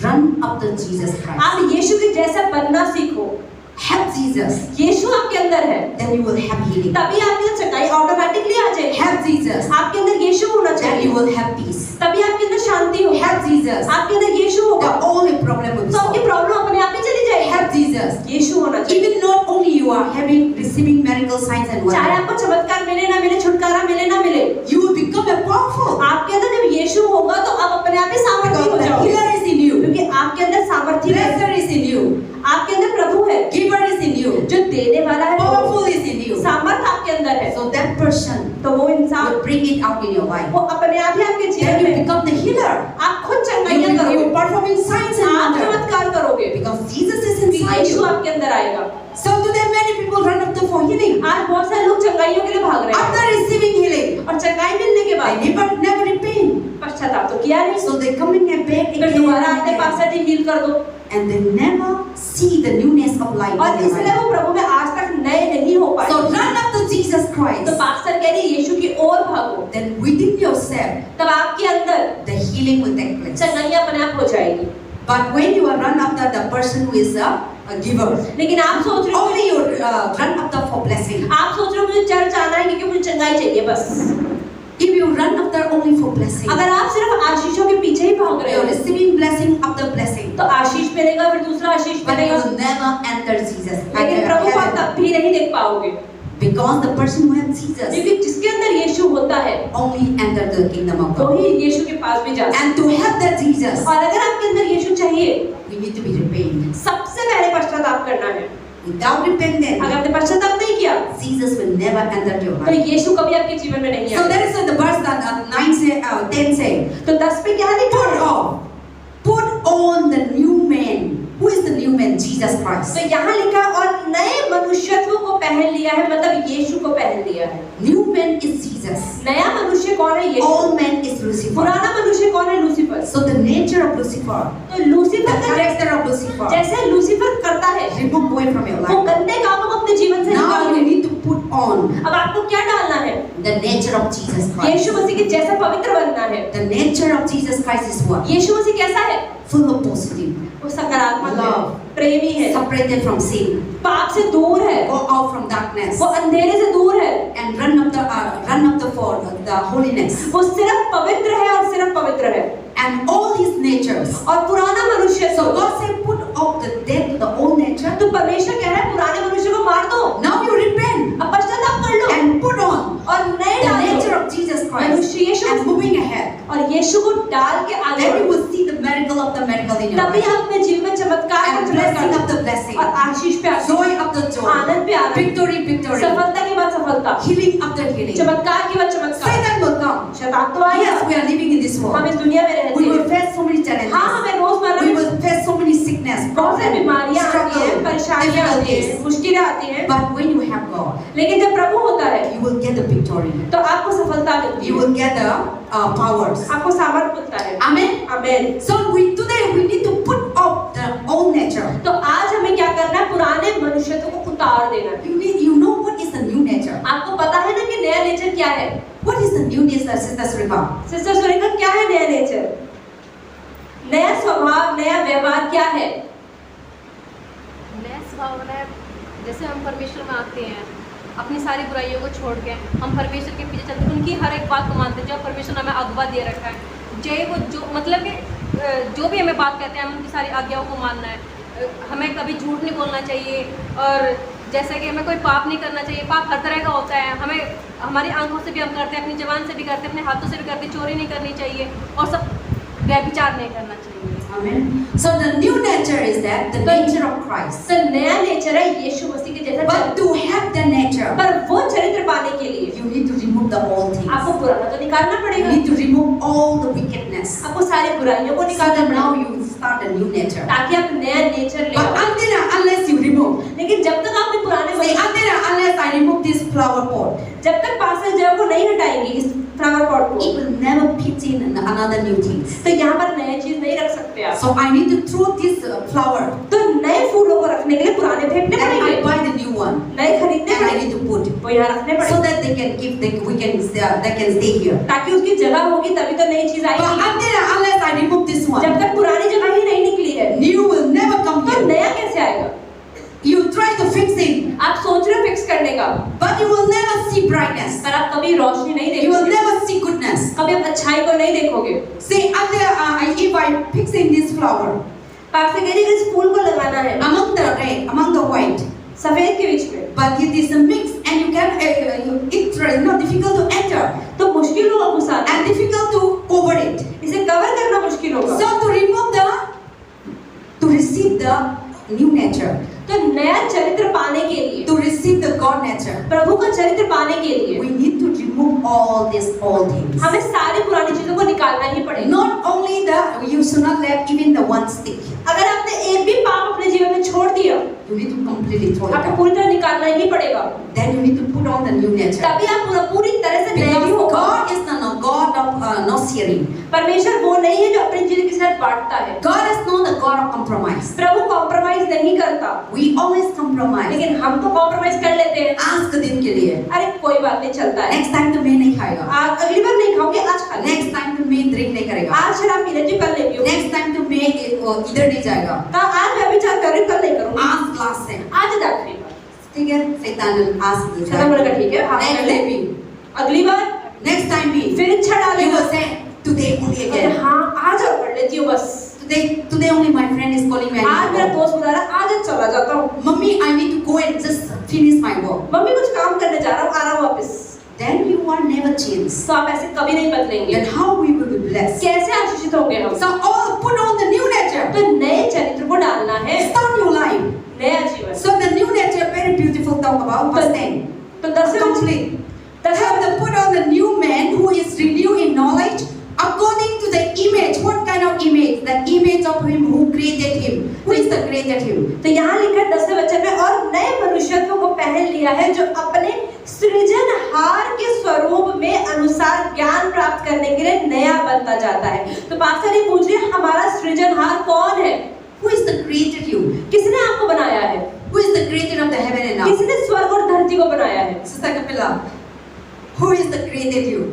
Run after Jesus Christ. आप यीशु के जैसा बनना सीखो। Have Jesus. यीशु आपके अंदर है, Then you will have healing. तभी आपके अंदर चंगाई ऑटोमेटिकली आ जाएगी। Have Jesus. आपके अंदर यीशु होना Then you चाहिए, will have peace. तभी आपके अंदर शांति होगी। Have Jesus. आपके अंदर यीशु होगा The only problem will be तो आपकी solved. प्रॉब्लम अपने आप ही चली जाएगी। Have Jesus. यीशु होना चाहिए। Even not only you are receiving miracle signs and चाहे wonders, आपको चमत्कार मिले ना मिले, छुटकारा मिले ना मिले, you will become a powerful. आपके अंदर जब यीशु होगा तो आप अपने आप ही सामर्थ्य हो Because the जाओगे, healer is in you. क्योंकि आपके अंदर सामर्थ्य है, Blesser is in you. आपके अंदर प्रभु है, Giver is in you. जो देने वाला है, Powerful is in you. सामर्थ आपके अंदर है। So that person तो वो इंसान will bring it out in your life. वो अपने आप ही आपके जीवन Then you में become the healer. आप खुद You चंगाइयाँ will करोगे, performing signs and आप wonders. चमत्कार करोगे Because Jesus is क्योंकि inside यीशु you. आपके अंदर आएगा। So today many many people run after for healing. आज बहुत सारे लोग चंगाइयों के लिए भाग रहे हैं After receiving healing, और चंगाई मिलने के they बाद never repent. पश्चाताप तो किया नहीं, So they coming and back फिर again दोबारा and आते again. पास्टर जी हील कर दो, And they never see the newness of life. और in their इसलिए life. वो प्रभु में आज तक नए नहीं हो पाए। So run after Jesus तो Christ. पास्टर कह रहे हैं यीशु की ओर भागो, Then within yourself, तब आपके अंदर the healing will take place. चंगाई अपने आप हो जाएगी। But when you are run after the person who is a giver, लेकिन आप सोच रहे हो, only you run after for blessing. आप सोच रहे हो मुझे चर्च आना है क्योंकि मुझे चंगाई चाहिए बस। If you run after only for blessing, अगर आप सिर्फ आशीषों के पीछे ही भाग रहे you हो, are receiving blessing after blessing, तो आशीष मिलेगा फिर दूसरा आशीष but you मिलेगा, will never enter Jesus. लेकिन प्रभु को आप Heaven. तब भी नहीं देख पाओगे, Because the person who has Jesus क्योंकि जिसके अंदर यीशु होता है only enter the kingdom of God. वही यीशु के पास भी जा सकता And to have that Jesus, है। और अगर आपके अंदर यीशु चाहिए, we need to be repentant. सबसे पहले पश्चाताप करना है। Without repentance, अगर आपने पश्चाताप नहीं किया Jesus will never enter your तो life. यीशु कभी आपके जीवन में नहीं So आएगा। that is what the verse that 9 say, 10 say. तो 10 पे क्या लिखा Put है? off, put on the new man. Who is the new man? Jesus Christ. तो यहाँ लिखा और नए मनुष्यत्व को पहन लिया है, मतलब यीशु को पहन लिया है। New man is Jesus. नया मनुष्य कौन है? यीशु। Old man is Lucifer. पुराना मनुष्य कौन है? Lucifer. So the nature of Lucifer, तो the लूसीफर का character of Lucifer, जैसे लूसीफर करता है, remove away from your वो life. गंदे कामों को अपने जीवन से Now निकाल you they. need to put on अब आपको क्या डालना है? the nature of Jesus Christ. यीशु मसीह के जैसा पवित्र बनना है। The nature of Jesus Christ is what? यीशु मसीह कैसा है? Full of positive, वो सकारात्मक है, Love. प्रेमी है, separated from sin, पाप से दूर है, go out from darkness, वो अंधेरे से दूर है, and run up for the holiness. वो सिर्फ पवित्र है और सिर्फ पवित्र है। And all his natures. और पुराना मनुष्य So God said, put off the dead to the old nature. तो परमेश्वर कह रहा है पुराने मनुष्य को मार दो, Now you repent अब पश्चाताप कर लो and put on और नए the डालो nature of Jesus Christ मनुष्य यीशु and moving ahead. और यीशु को डाल के आगे Then you बढ़ो। will see the miracle of the miracle in your तभी life. हम अपने जीवन में चमत्कार And का blessing चमत्कार of the blessing. और आशीष पे आशीष, Joy of the joy. आनंद पे आनंद, Victory, victory. सफलता के बाद सफलता, Healing after healing. चमत्कार के बाद चमत्कार। Satan will come. शैतान तो आएगा, Yes, we are living in this हम world. इस दुनिया में रहते We will हैं। face so many challenges. हाँ, हमें रोजमर्रा We में will face so many sickness, बहुत सारी problems, बीमारियां आती हैं, struggle, परेशानियां आती हैं, difficulties. मुश्किलें आती हैं, But when you have God, लेकिन जब प्रभु होता है you will get the victory. तो आपको सफलता मिलती You है, will get the powers. आपको सामर्थ मिलता है। Amen. आमीन। So today we need to put off the old nature. तो आज हमें क्या करना है? पुराने मनुष्यत्व को उतार देना है। You know what is the new nature? आपको पता है ना कि नया नेचर क्या है? What is the new nature, Sister Surika? Sister Surekha, क्या है नया नेचर? नया स्वभाव, नया व्यवहार क्या है? नया स्वभाव है, जैसे हम परमेश्वर में आते हैं, अपनी सारी बुराइयों को छोड़ के हम परमेश्वर के पीछे चलते हैं, उनकी हर एक बात को मानते हैं जो परमेश्वर ने हमें अगवा दे रखा है। जय वो जो मतलब कि जो भी हमें बात कहते हैं, हम उनकी सारी आज्ञाओं को मानना है। हमें कभी झूठ नहीं बोलना चाहिए, और जैसे कि हमें कोई पाप नहीं करना चाहिए। पाप हर तरह का होता है, हमें हमारी आंखों से भी हम करते हैं, अपनी ज़बान से भी करते हैं, अपने हाथों से भी करते हैं। चोरी नहीं करनी चाहिए और सब व्यभिचार नहीं करना चाहिए। Amen. So the new nature is that the nature of Christ. तो नया नेचर है यीशु मसीह के जैसा But चरित्र। to have the nature, पर वो चरित्र पाने के लिए you need to remove the old things. आपको पुराना तो निकालना You पड़ेगा, need to remove all the wickedness. आपको सारी बुराइयों को So निकालना that now पड़ेगा you start a new nature. ताकि आप नया नेचर ले But आओ। unless you remove, लेकिन जब तक आप पुराने say unless I remove this flower pot, जब तक पास्टर जड़ को नहीं हटाएंगे इस फ्लावर पॉट को, it will never fit in another new things. तो यहाँ पर नए चीज नहीं रख सकते आप। So I need to throw this flower तो नए फूलों को रखने के लिए पुराने फेंकने and I पड़ेंगे, buy the new one नए खरीदने and I पड़ेंगे, need to put वो यहाँ रखने so पड़ेंगे that they can stay here. ताकि उसकी जगह होगी तभी तो नई चीज But आएगी। unless I remove this जब one, तक पुरानी जगह ही नहीं निकली है new will never come तो here. नया कैसे आएगा? You try to fix it, आप सोच रहे हो फिक्स करने का, but you will never see brightness. पर आप कभी रोशनी नहीं You will देखोगे, never see goodness. कभी आप अच्छाई को नहीं देखोगे। See, if I fix in this flower pastor कह रहे हैं कि इस फूल को लगाना है among the red, among the white, सफेद के बीच में, but it is a mix and you can it's difficult to enter तो मुश्किल होगा घुसाना, and difficult to cover it. इसे कवर करना मुश्किल होगा। So to receive the new nature, तो नया चरित्र पाने के लिए, to receive the God nature, प्रभु का चरित्र पाने के लिए we need to remove all these old things. हमें सारी पुरानी चीजों को निकालना ही पड़ेगा। Not only you should not let even the one stick. अगर आपने एक भी पाप अपने जीवन में छोड़ दिया, You need to completely throw it आपको out. पूरी तरह निकालना ही पड़ेगा। Then you need to put on the new nature. तभी आप पूरी तरह से नए Because होगा। God is not a God of no sharing. परमेश्वर वो नहीं है जो अपनी चीजें के साथ बांटता है। God is not a God of compromise. Prabhu compromise नहीं करता, We always compromise. लेकिन हम तो कॉम्प्रोमाइज कर लेते हैं। आज के दिन के लिए अरे कोई बात नहीं, चलता है। नेक्स्ट टाइम तो मैं नहीं खाएगा, आज अगली बार नहीं खाओगे, आज खा लेंगे। नेक्स्ट टाइम तो मैं ड्रिंक नहीं करेगा, आज शराब पी लेती हूँ, कल नहीं पीऊंगी। नेक्स्ट टाइम तो मैं इधर नहीं जाएगा, आज मैं विचार कर रही हूँ, कल नहीं करूँगी। आज क्लास है, आज आखिरी बार। ठीक है, शैतान आज शैतान बोलेगा ठीक है, आप कर ले। अगली बार, नेक्स्ट टाइम भी फिर इच्छा you डालेगा। will say today only अरे again, हाँ, आज और कर लेती हूँ बस। today only my friend is calling me. आज मेरा दोस्त बुला रहा, आज चला जाता हूँ। Mummy I need to go and just finish my work. Mummy कुछ काम करने जा रहा हूँ, आ रहा हूँ वापस। Then you are never changed. तो आप ऐसे कभी नहीं बदलेंगे। Then how we will be blessed? कैसे आशीषित होंगे हम? So all put on the new nature. तो नए चरित्र को डालना है, Start your life. नया जीवन। So the new nature, very beautiful. Talk about verse 10. तो 10वें Complete. Have to put on the new man who is renewed in knowledge according to the image. What kind of image? The image of him who created him. Who is the created him? तो यहाँ लिखा है 10वें वचन में, और नए मनुष्यत्व को पहन लिया है जो अपने सृजनहार के स्वरूप में अनुसार ज्ञान प्राप्त करने के लिए नया बनता जाता है। तो पास्टर ये पूछ रहे हैं, हमारा सृजनहार कौन है? Who is the created you? किसने आपको बनाया है? Who is the creator of the heaven and earth? किसने स्वर्ग और धरती को बनाया है? Sister Kapila, who is the created you?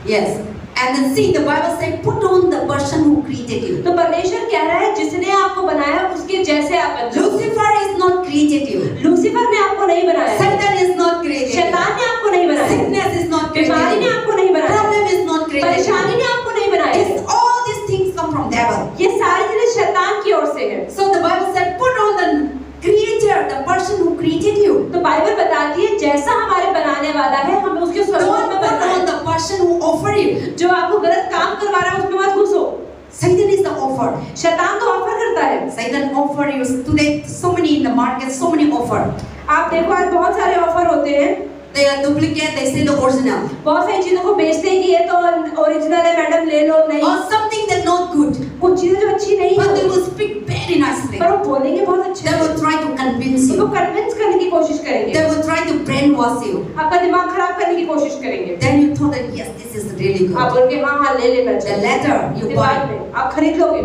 Yes. And then see, the Bible says, put on the person who created you. तो परमेश्वर कह रहा है जिसने आपको बनाया उसके जैसे आप बन जाओ। Lucifer is not created you. Lucifer ने आपको नहीं बनाया, Satan is not created you. शैतान ने आपको नहीं बनाया, Sickness is not created बीमारी ने you. आपको नहीं बनाया, Problem is not created you. परेशानी ने आपको नहीं बनाया। It's all these things come from devil. ये सारी चीजें शैतान की ओर से है। So the Bible said, put on the creator, the person who created you. तो बाइबल बताती है जैसा हमारे बनाने वाला है हमें उसके स्वरूप Don't में put बनना on है। the person who offered you. जो आपको गलत काम करवा रहा है उसमें मत घुसो। Satan is the offer. शैतान तो ऑफर करता है। Satan offer you today so many in the market, so many offer. आप देखो आज बहुत सारे ऑफर होते हैं। They are duplicate, they say the original. बहुत सारी चीजों को बेचते हैं कि ये तो ओरिजिनल है मैडम, ले लो। नहीं, Or something that's not good. कुछ चीजें जो अच्छी नहीं But they है will speak very nicely. पर वो बोलेंगे बहुत अच्छे They से। will try to convince उनको you. कन्विंस करने की कोशिश करेंगे, They will try to brainwash you. आपका दिमाग खराब करने की कोशिश करेंगे। Then you thought that yes, this is really आप good. बोल के हाँ हाँ ले लेना The चाहिए। later you फिर बाद buy, में आप खरीद लोगे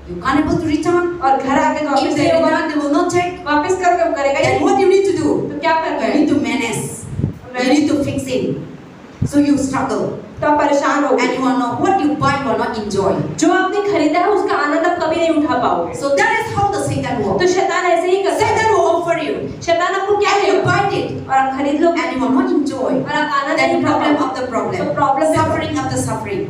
you can't able to return. और घर आके तो If वापस they नहीं होगा, return, they will not take. वापस कर कब करेगा ये? Then what you need to do? तो क्या करना You है? need to manage. You need to fix it. So you struggle. तो आप परेशान हो And you are not, what you buy, you are not enjoy. जो आपने खरीदा है उसका आनंद आप कभी नहीं उठा पाओगे। So that is how the Satan तो works. शैतान ऐसे ही करता है। Satan will offer you. शैतान आपको क्या And you देगा buy it. और आप खरीद लोगे And you will not enjoy. और आप आनंद Then नहीं उठा problem पाओगे। after problem. तो problem Suffering after suffering.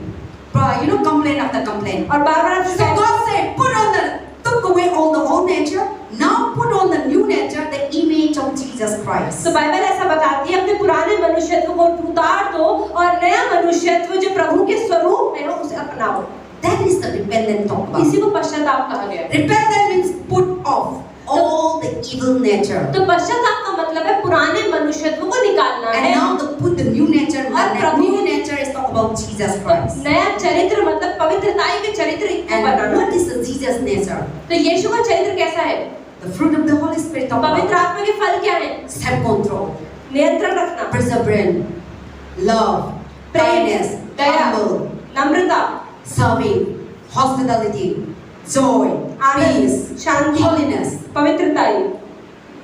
You know, complaint after complaint. और बार बार आप So शिकायत- God said, put on the, took away all the old nature. Now put on the new nature, the image of Jesus Christ. तो Bible ऐसा बताती है अपने पुराने मनुष्यत्व को उतार दो और नया मनुष्यत्व जो प्रभु के स्वरूप में है उसे अपनाओ। That is the repentance talk about. इसी को पश्चाताप कहा गया है। Repentance means put off all the evil nature. तो पश्चाताप का मतलब है पुराने मनुष्यत्व को निकालना And है। now the put the new nature. और The Prabhu- new nature is talk about Jesus Christ. नया चरित्र मतलब पवित्रताई के चरित्र को And banana. what is the Jesus nature? तो यीशु का चरित्र कैसा है? The fruit of the Holy Spirit talk पवित्र about आत्मा के फल क्या है? self-control, नियंत्रण रखना, perseverance, love, kindness, Daya, humble, Namrata, serving, hospitality, joy, Anand, peace, Shanti, holiness. पवित्रताई।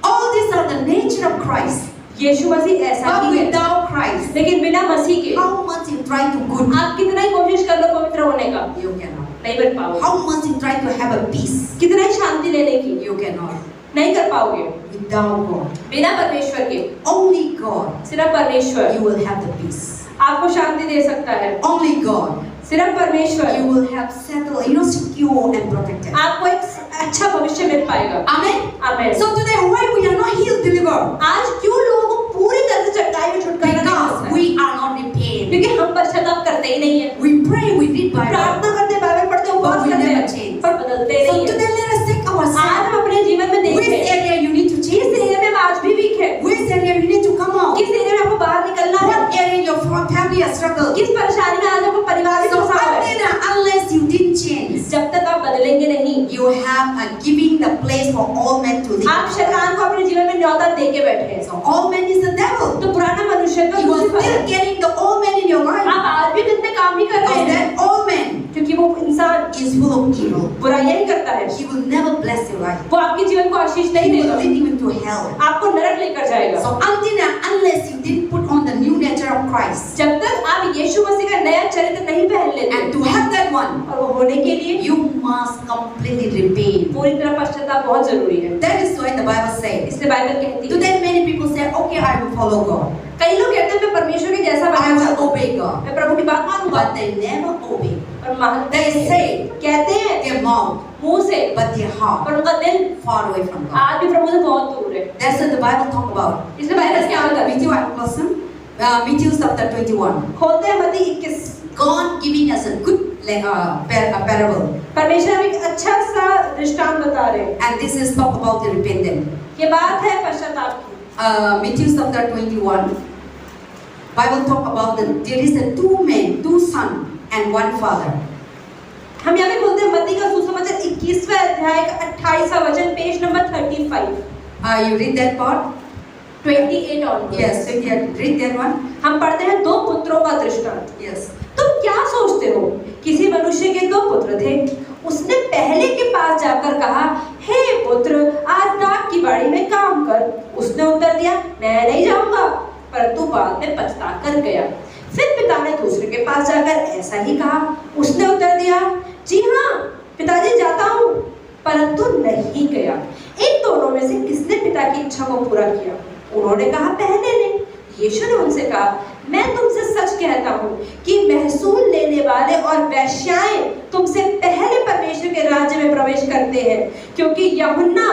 All these are the nature of Christ. यीशु मसीह ऐसा But ही है। without Christ, लेकिन बिना मसीह के how much you try to good, आप कितना ही कोशिश कर लो पवित्र होने का, you cannot. नहीं बन पाओगे। How much you try to have a peace, कितना ही शांति लेने की, you cannot. नहीं कर पाओगे। Without God, बिना परमेश्वर के, only God, सिर्फ परमेश्वर you will have the peace. आपको शांति दे सकता है। Only God, सिर्फ परमेश्वर you will have settled, secure and protected. आपको एक अच्छा भविष्य मिल पाएगा। Amen. Amen. So today, why we are not healed, delivered? आज क्यों लोगों को पूरी तरह से चट्टाई में छुटकारा नहीं Because मिलता है? we are not repaid. क्योंकि हम पश्चाताप करते ही नहीं है। We pray, we read Bible. प्रार्थना करते, बाइबल पढ़ते, उपवास But we करते never हैं, change. पर बदलते So नहीं है। today, let us take आज ourselves. हम अपने जीवन में Which देखें, area you need to किस change? एरिया में हम आज भी वीक है, Which area you need to come out? किस एरिया में आपको बाहर निकलना है, What area your family has struggled? किस परेशानी में आज आपको परिवार में So फंसा हुआ है। unless you didn't change, जब तक आप बदलेंगे नहीं, you have giving the place for all men to live. आप शैतान को अपने जीवन में न्योता दे के बैठे हैं। So all men is the devil. तो पुराना मनुष्य तो You are लूसीफर है। still getting the all men in your life. आप आज भी कितने काम ही कर रहे Because हैं, that all men क्योंकि वो इंसान is full of evil. बुराइयां ही करता है। He will never bless your life. वो आपके जीवन को आशीष नहीं He will देगा, lead you into hell. आपको नरक लेकर जाएगा। So until and unless you didn't put on the new nature of Christ, जब तक आप यीशु मसीह का नया चरित्र नहीं पहन लेते, and to have that one, और वो होने के लिए you must completely repent. पूरी तरह पश्चाताप बहुत जरूरी है। That is why the Bible says. इसलिए बाइबल कहती है, Today many people say, okay, I will follow God. कई लोग कहते हैं मैं परमेश्वर के जैसा I बनना will चाहता हूँ, obey God. मैं प्रभु की बात मानूंगा, But they never obey. और मानते They हैं, say कहते हैं their mouth, मुंह से, but their heart पर उनका दिल far away from God. आज भी प्रभु से बहुत दूर है। That's what the Bible talk about. इसलिए बाइबल क्या होता है? Matthew person, Matthew chapter 21. खोलते हैं मत्ती 21। God giving us a good parable, परमेश्वर हमें एक अच्छा सा दृष्टांत बता रहे हैं। and this is talk about the repentant. ये बात है पश्चाताप की। Matthew chapter 21. Bible talk about there is a two men, two sons, and one father. हम यहाँ पे खोलते हैं मत्ती का सुसमाचार 21वें अध्याय का 28वां वचन, page number 35। You read that part? 28 on। Yes, so you read that one. हम पढ़ते हैं दो पुत्रों का दृष्टांत। Yes. तुम क्या सोचते हो? किसी मनुष्य के दो पुत्र थे। उसने पहले के पास जाकर कहा, हे पुत्र, आज दाख की बाड़ी में काम कर। उसने उत्तर दिया, मैं नहीं जाऊंगा, परंतु बाद में पछता कर गया। फिर पिता ने दूसरे के पास जाकर ऐसा ही कहा। उसने उत्तर दिया, जी हाँ पिताजी, जाता हूँ, परंतु नहीं गया। इन दोनों में से किसने पिता की इच्छा को पूरा किया? उन्होंने कहा, पहले ने। यीशु ने उनसे कहा, मैं तुमसे सच कहता हूँ कि महसूल लेने वाले और वेश्याएं तुमसे पहले परमेश्वर के राज्य में प्रवेश करते हैं, क्योंकि यूहन्ना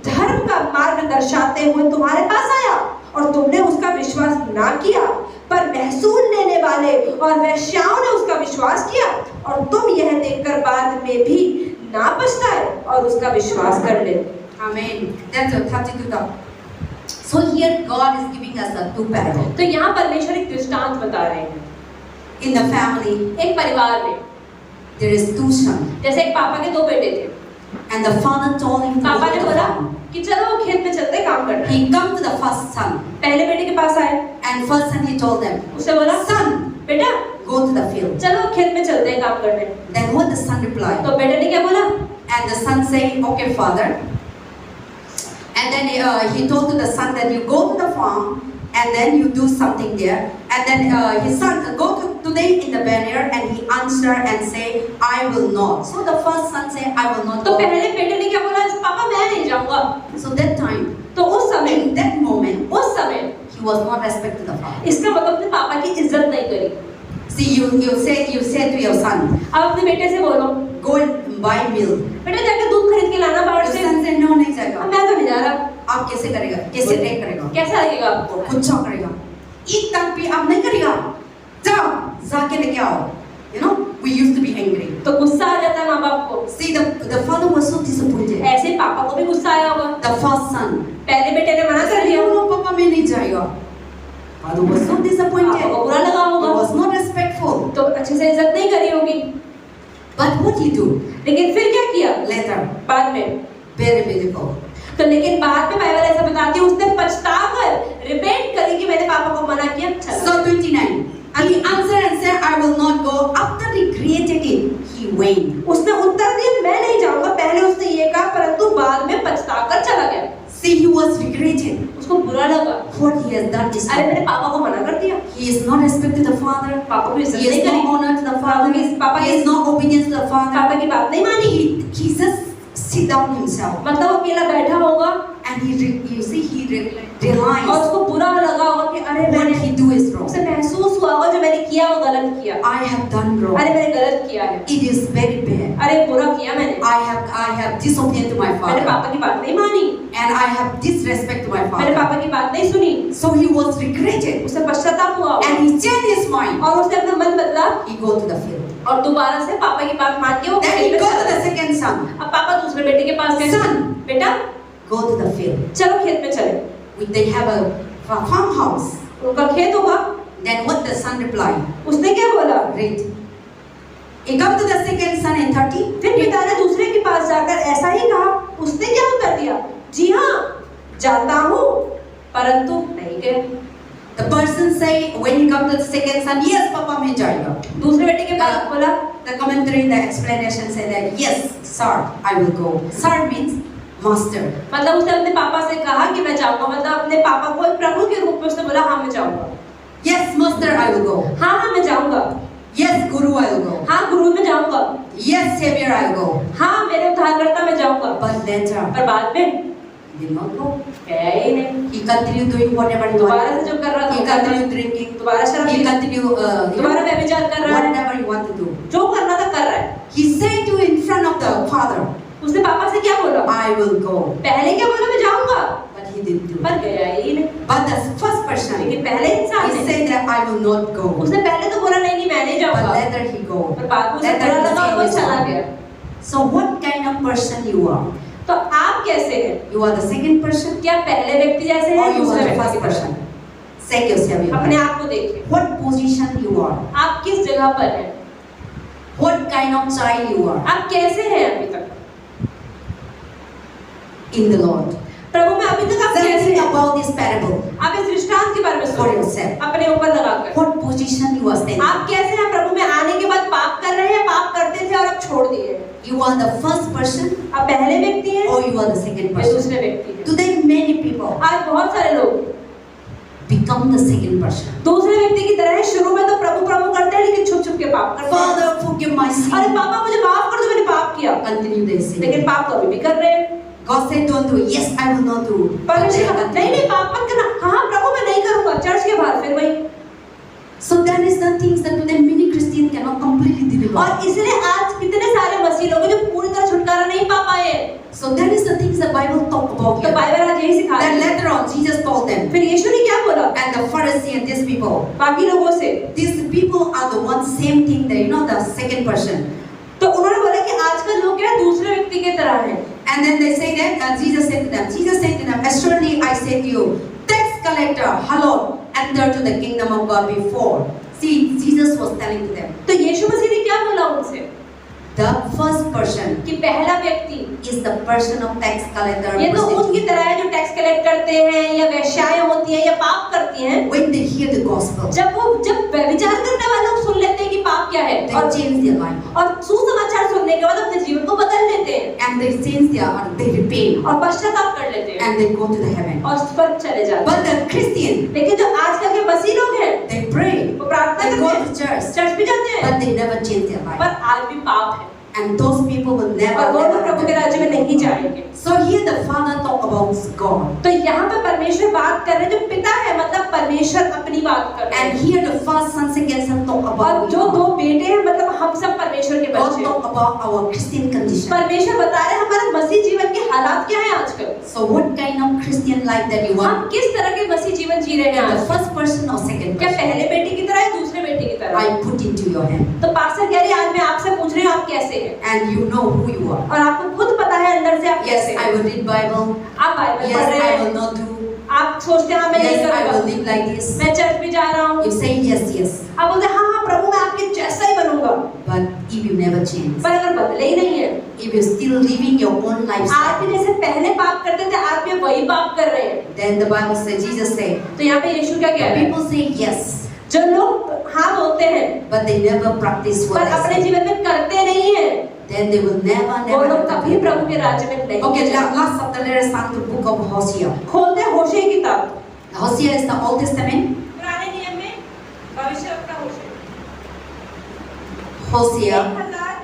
धर्म का मार्ग दर्शाते हुए तुम्हारे पास आया और तुमने उसका विश्वास ना किया, पर महसूल लेने वाले और वेश्याओं ने उसका विश्वास किया, और तुम यह देखकर बाद में भी ना पछताए और उसका विश्वास कर ले। Amen. That's a 32. So here God is giving us a two parable. तो यहाँ परमेश्वर एक दृष्टांत बता रहे हैं। In the family, एक परिवार में there is two sons, जैसे एक पापा के दो बेटे थे। and the father told him to पापा go ने to the बोला farm. कि चलो खेत में चलते काम करना है। He come to the first son, पहले बेटे के पास आए, and first son he told them, उसने बोला, son, बेटा go to the field. चलो खेत में चलते हैं काम करने। Then what the son replied? तो बेटे ने क्या बोला? And the son saying, okay, father. And then he told to the son that you go to the farm and then you do something there. And then his son go to today in the banner, and he answer and say, I will not. So the first son say, I will not तो go. पहले बेटे ने क्या बोला? पापा मैं नहीं जाऊंगा। So that time, तो उस समय, in that moment, उस समय he was not respected the father. इसका मतलब अपने पापा की इज्जत नहीं करी। See, you say to your son, अब अपने बेटे से बोलो, go and buy milk. बेटा जाके दूध खरीद के लाना बाहर Your से। son say, no, नहीं जाएगा। अब मैं तो नहीं जा रहा। आप कैसे करेगा? कैसे नहीं करेगा? कैसा लगेगा आपको? कुछ करेगा। एक तक भी आप नहीं करेगा। जाओ, जाके लेके आओ। You know, we used to be angry. तो गुस्सा आ जाता है माँ बाप को। See, the father was so disappointed. ऐसे पापा को भी गुस्सा आया होगा। The first son, पहले बेटे ने मना कर दिया। no, पापा मैं नहीं जाएगा। Father was so disappointed. पापा को बुरा लगा He होगा। was not respectful. तो अच्छे से इज्जत नहीं करी होगी। But what he do? लेकिन फिर क्या किया? Later, बाद में very beautiful. तो लेकिन बाद में बाइबल ऐसा बताती है, उसने पछताकर रिपेंट करी कि मैंने पापा को मना किया। चला। So 29. And he answered and said, I will not go. After he created it, he went. उसने उत्तर दिया, मैं नहीं जाऊंगा। पहले उसने ये कहा, परंतु बाद में पछताकर चला गया। See, he was regretted. उसको बुरा लगा, What he has done is अरे मैंने पापा को मना कर दिया। he is not respected the father. पापा को इज्जत He नहीं is करी, not honored to the father. Papa He is not obedient to the father. पापा की बात नहीं मानी। He just sit down himself. मतलब वो अकेला बैठा होगा And he और realized उसको बुरा लगा होगा कि अरे what मैंने, he do is wrong. उसे महसूस हुआ होगा जो मैंने किया वो गलत किया। I have done wrong. अरे मैंने गलत किया है, It is very bad. अरे बुरा किया मैंने I have disobedient to my मैंने father. पापा की बात नहीं मानी, And I have disrespect to my मैंने father. पापा की बात नहीं सुनी। So he was regretted. उसे पश्चाताप हुआ And he changed his mind. और उसने अपना मन बदला He go to the field. और दोबारा से पापा की बात मान के वो Then खेत he में go to चला। the second son. अब पापा दूसरे बेटे के पास गए, Son. बेटा Go to the field. चलो खेत में चले। They have a farmhouse. उनका खेत होगा। Then what the son replied? उसने क्या बोला? Read. He come to the second son in 30. फिर पिता ने दूसरे के पास जाकर ऐसा ही कहा। उसने क्या उत्तर दिया? जी हाँ, जाता हूँ, परंतु नहीं गए। The person say when he come to the second son, yes, Papa मैं जाएगा. दूसरे बेटे के पास बोला, The commentary, the explanation say that yes, sir, I will go. Sir means master. मतलब उसने अपने पापा से कहा कि मैं जाऊंगा, मतलब अपने पापा को एक प्रभु के रूप में उसने बोला हाँ मैं जाऊंगा। Yes, master, I will go. हाँ मैं जाऊंगा। Yes, guru, I will go. हाँ गुरु में जाऊंगा। Yes, savior, I will go. हाँ मेरे उद्धारकर्ता में जाऊंगा। But later, पर बाद में he did not go. गया ही नहीं। He continued doing whatever he दोबारा wanted. से जो कर रहा था He वो कर रहा। continued drinking. दोबारा शराब He पी- continued दोबारा व्यभिचार कर रहा है। whatever he wanted to do. जो करना था कर रहा है। He said to in front of the father, उसने पापा से क्या बोला? I will go. पहले क्या बोला? मैं जाऊंगा। But he didn't do. पर गया ही नहीं। But the first person, लेकिन पहले इंसान he ने said that I will not go. उसने पहले तो बोला नहीं मैं नहीं But जाऊंगा। later he go. पर बाद में उसे Later बुरा he लगा और वो said चला yes. गया। So what kind of person you are? तो आप कैसे हैं? You are the second person क्या पहले व्यक्ति जैसे or हैं you दूसरे are the व्यक्ति first की तरह? person? Check yourself. अपने आप को देखिए। What position you are? आप किस जगह पर हैं? What kind of child you are आप कैसे हैं अभी तक in the Lord? प्रभु में अभी तक आप कैसे Think हैं? about this parable आप इस दृष्टांत के बारे में for सोचो yourself. अपने ऊपर लगाकर। What position you are standing? आप कैसे हैं? प्रभु में आने के बाद पाप कर रहे हैं, पाप करते थे और अब छोड़ दिए हैं। You are the first person आप पहले व्यक्ति हैं or you are the second या person? दूसरे व्यक्ति हैं? Today many people आज बहुत सारे लोग become the second person. दूसरे व्यक्ति की तरह हैं। शुरू में तो प्रभु प्रभु करते हैं लेकिन छुप छुप के पाप करते हैं। Father, forgive my अरे sin. पापा मुझे माफ कर दो मैंने पाप किया, Continue they say. लेकिन पाप तो अभी भी कर रहे हैं। God said don't do it. Yes, I will not do. परमेश्वर कहा, नहीं नहीं पाप मत करना। हाँ प्रभु मैं नहीं करूंगा। चर्च के बाहर फिर वही। So that is the things that today many Christians cannot completely deliver. और इसलिए आज कितने सारे मसीह लोग हैं जो पूरी तरह छुटकारा नहीं पा पाए हैं। So that is the things the Bible talk about तो here. बाइबल आज यही सिखा Then रही है। later on Jesus told them फिर यीशु ने क्या बोला and the Pharisee and these people. बाकी लोगों से? These people are the one same thing that you know the second person. तो उन्होंने बोला कि आजकल लोग क्या है, दूसरे व्यक्ति की तरह हैं। And then they say that Jesus said to them, assuredly I say to you, tax collector, hallowed, enter to the kingdom of God before. See, Jesus was telling to them, तो यीशु मसीह ने क्या बोला उनसे? the first person कि पहला व्यक्ति is the person of tax collector. ये तो उनकी तरह है जो टैक्स कलेक्ट करते हैं या वेश्याएं होती हैं या पाप करती हैं। When they hear the gospel, जब व्यभिचार करने वाले लोग सुन लेते हैं कि पाप क्या है they change their life और सुसमाचार सुनने के बाद अपने जीवन को बदल लेते हैं and they change they repent और पश्चाताप कर लेते हैं and they go to the heaven. और स्वर्ग चले जाते हैं। But the Christian, लेकिन जो आजकल के मसीह लोग हैं they pray, वो प्रार्थना they go करते to church, हैं, चर्च भी जाते हैं, but they never change their life. पर आज भी पाप है And those people will never, और वो लोग never प्रभु के enter. राज्य में नहीं जाएंगे। So here the Father talk about God. तो यहाँ पे परमेश्वर बात कर रहे हैं, जो पिता है मतलब परमेश्वर अपनी बात कर रहे And हैं। here the first son, second son talk और about जो दो God. बेटे हैं मतलब हम सब परमेश्वर के God बच्चे हैं। talk about our Christian condition. परमेश्वर बता रहे हैं हमारे मसीह जीवन के हालात क्या है आजकल। So what kind of Christian life that you हम want? किस तरह के मसीह जीवन जी रहे हैं The आज? first person or second क्या person? पहले बेटे की तरह या दूसरे बेटे की तरह? I put into your hand. तो पास्टर कह रही है आज मैं आपसे पूछ रही हूँ आप कैसे हैं And you know who you are. और आपको खुद पता है अंदर से आप Yes, कैसे I हैं। will read Bible. आप बाइबल पढ़ Yes, रहे I हैं, will not do. आप सोचते हैं हाँ मैं नहीं Yes, I will करूँगा, live like this. मैं चर्च भी जा रहा हूँ, You say yes, yes. आप बोलते हैं हाँ हाँ प्रभु मैं आपके जैसा ही बनूंगा, But if you never change, पर अगर बदले ही नहीं है, if you're still living your own आज lifestyle, भी जैसे पहले पाप करते थे आज भी वही पाप कर रहे हैं। then the Bible says, Jesus said, तो यहाँ पे यीशु क्या कह रहे हैं? people say yes, जो लोग हाँ बोलते हैं but they never practice what पर they अपने say. जीवन में करते नहीं है, Then they will never, वो never. लोग कभी प्रभु के राज्य में नहीं Okay, जाएंगे। last chapter, let us turn to the book of Hosea. खोलते हैं होशे की किताब। Hosea is the Old Testament. पुराने नियम में भविष्यवक्ता होशे। Hosea.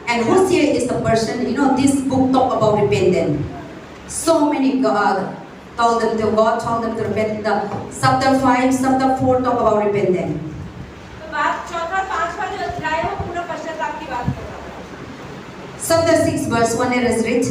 And Hosea is the person, you know, this book talk about repentance. So many God told them to repent. The chapter 5, chapter 4 talk about repentance. तो बात चौथा और पांचवा जो अध्याय है वो पूरा पश्चाताप की बात कर रहा है। Chapter 6 verse 1 let us read.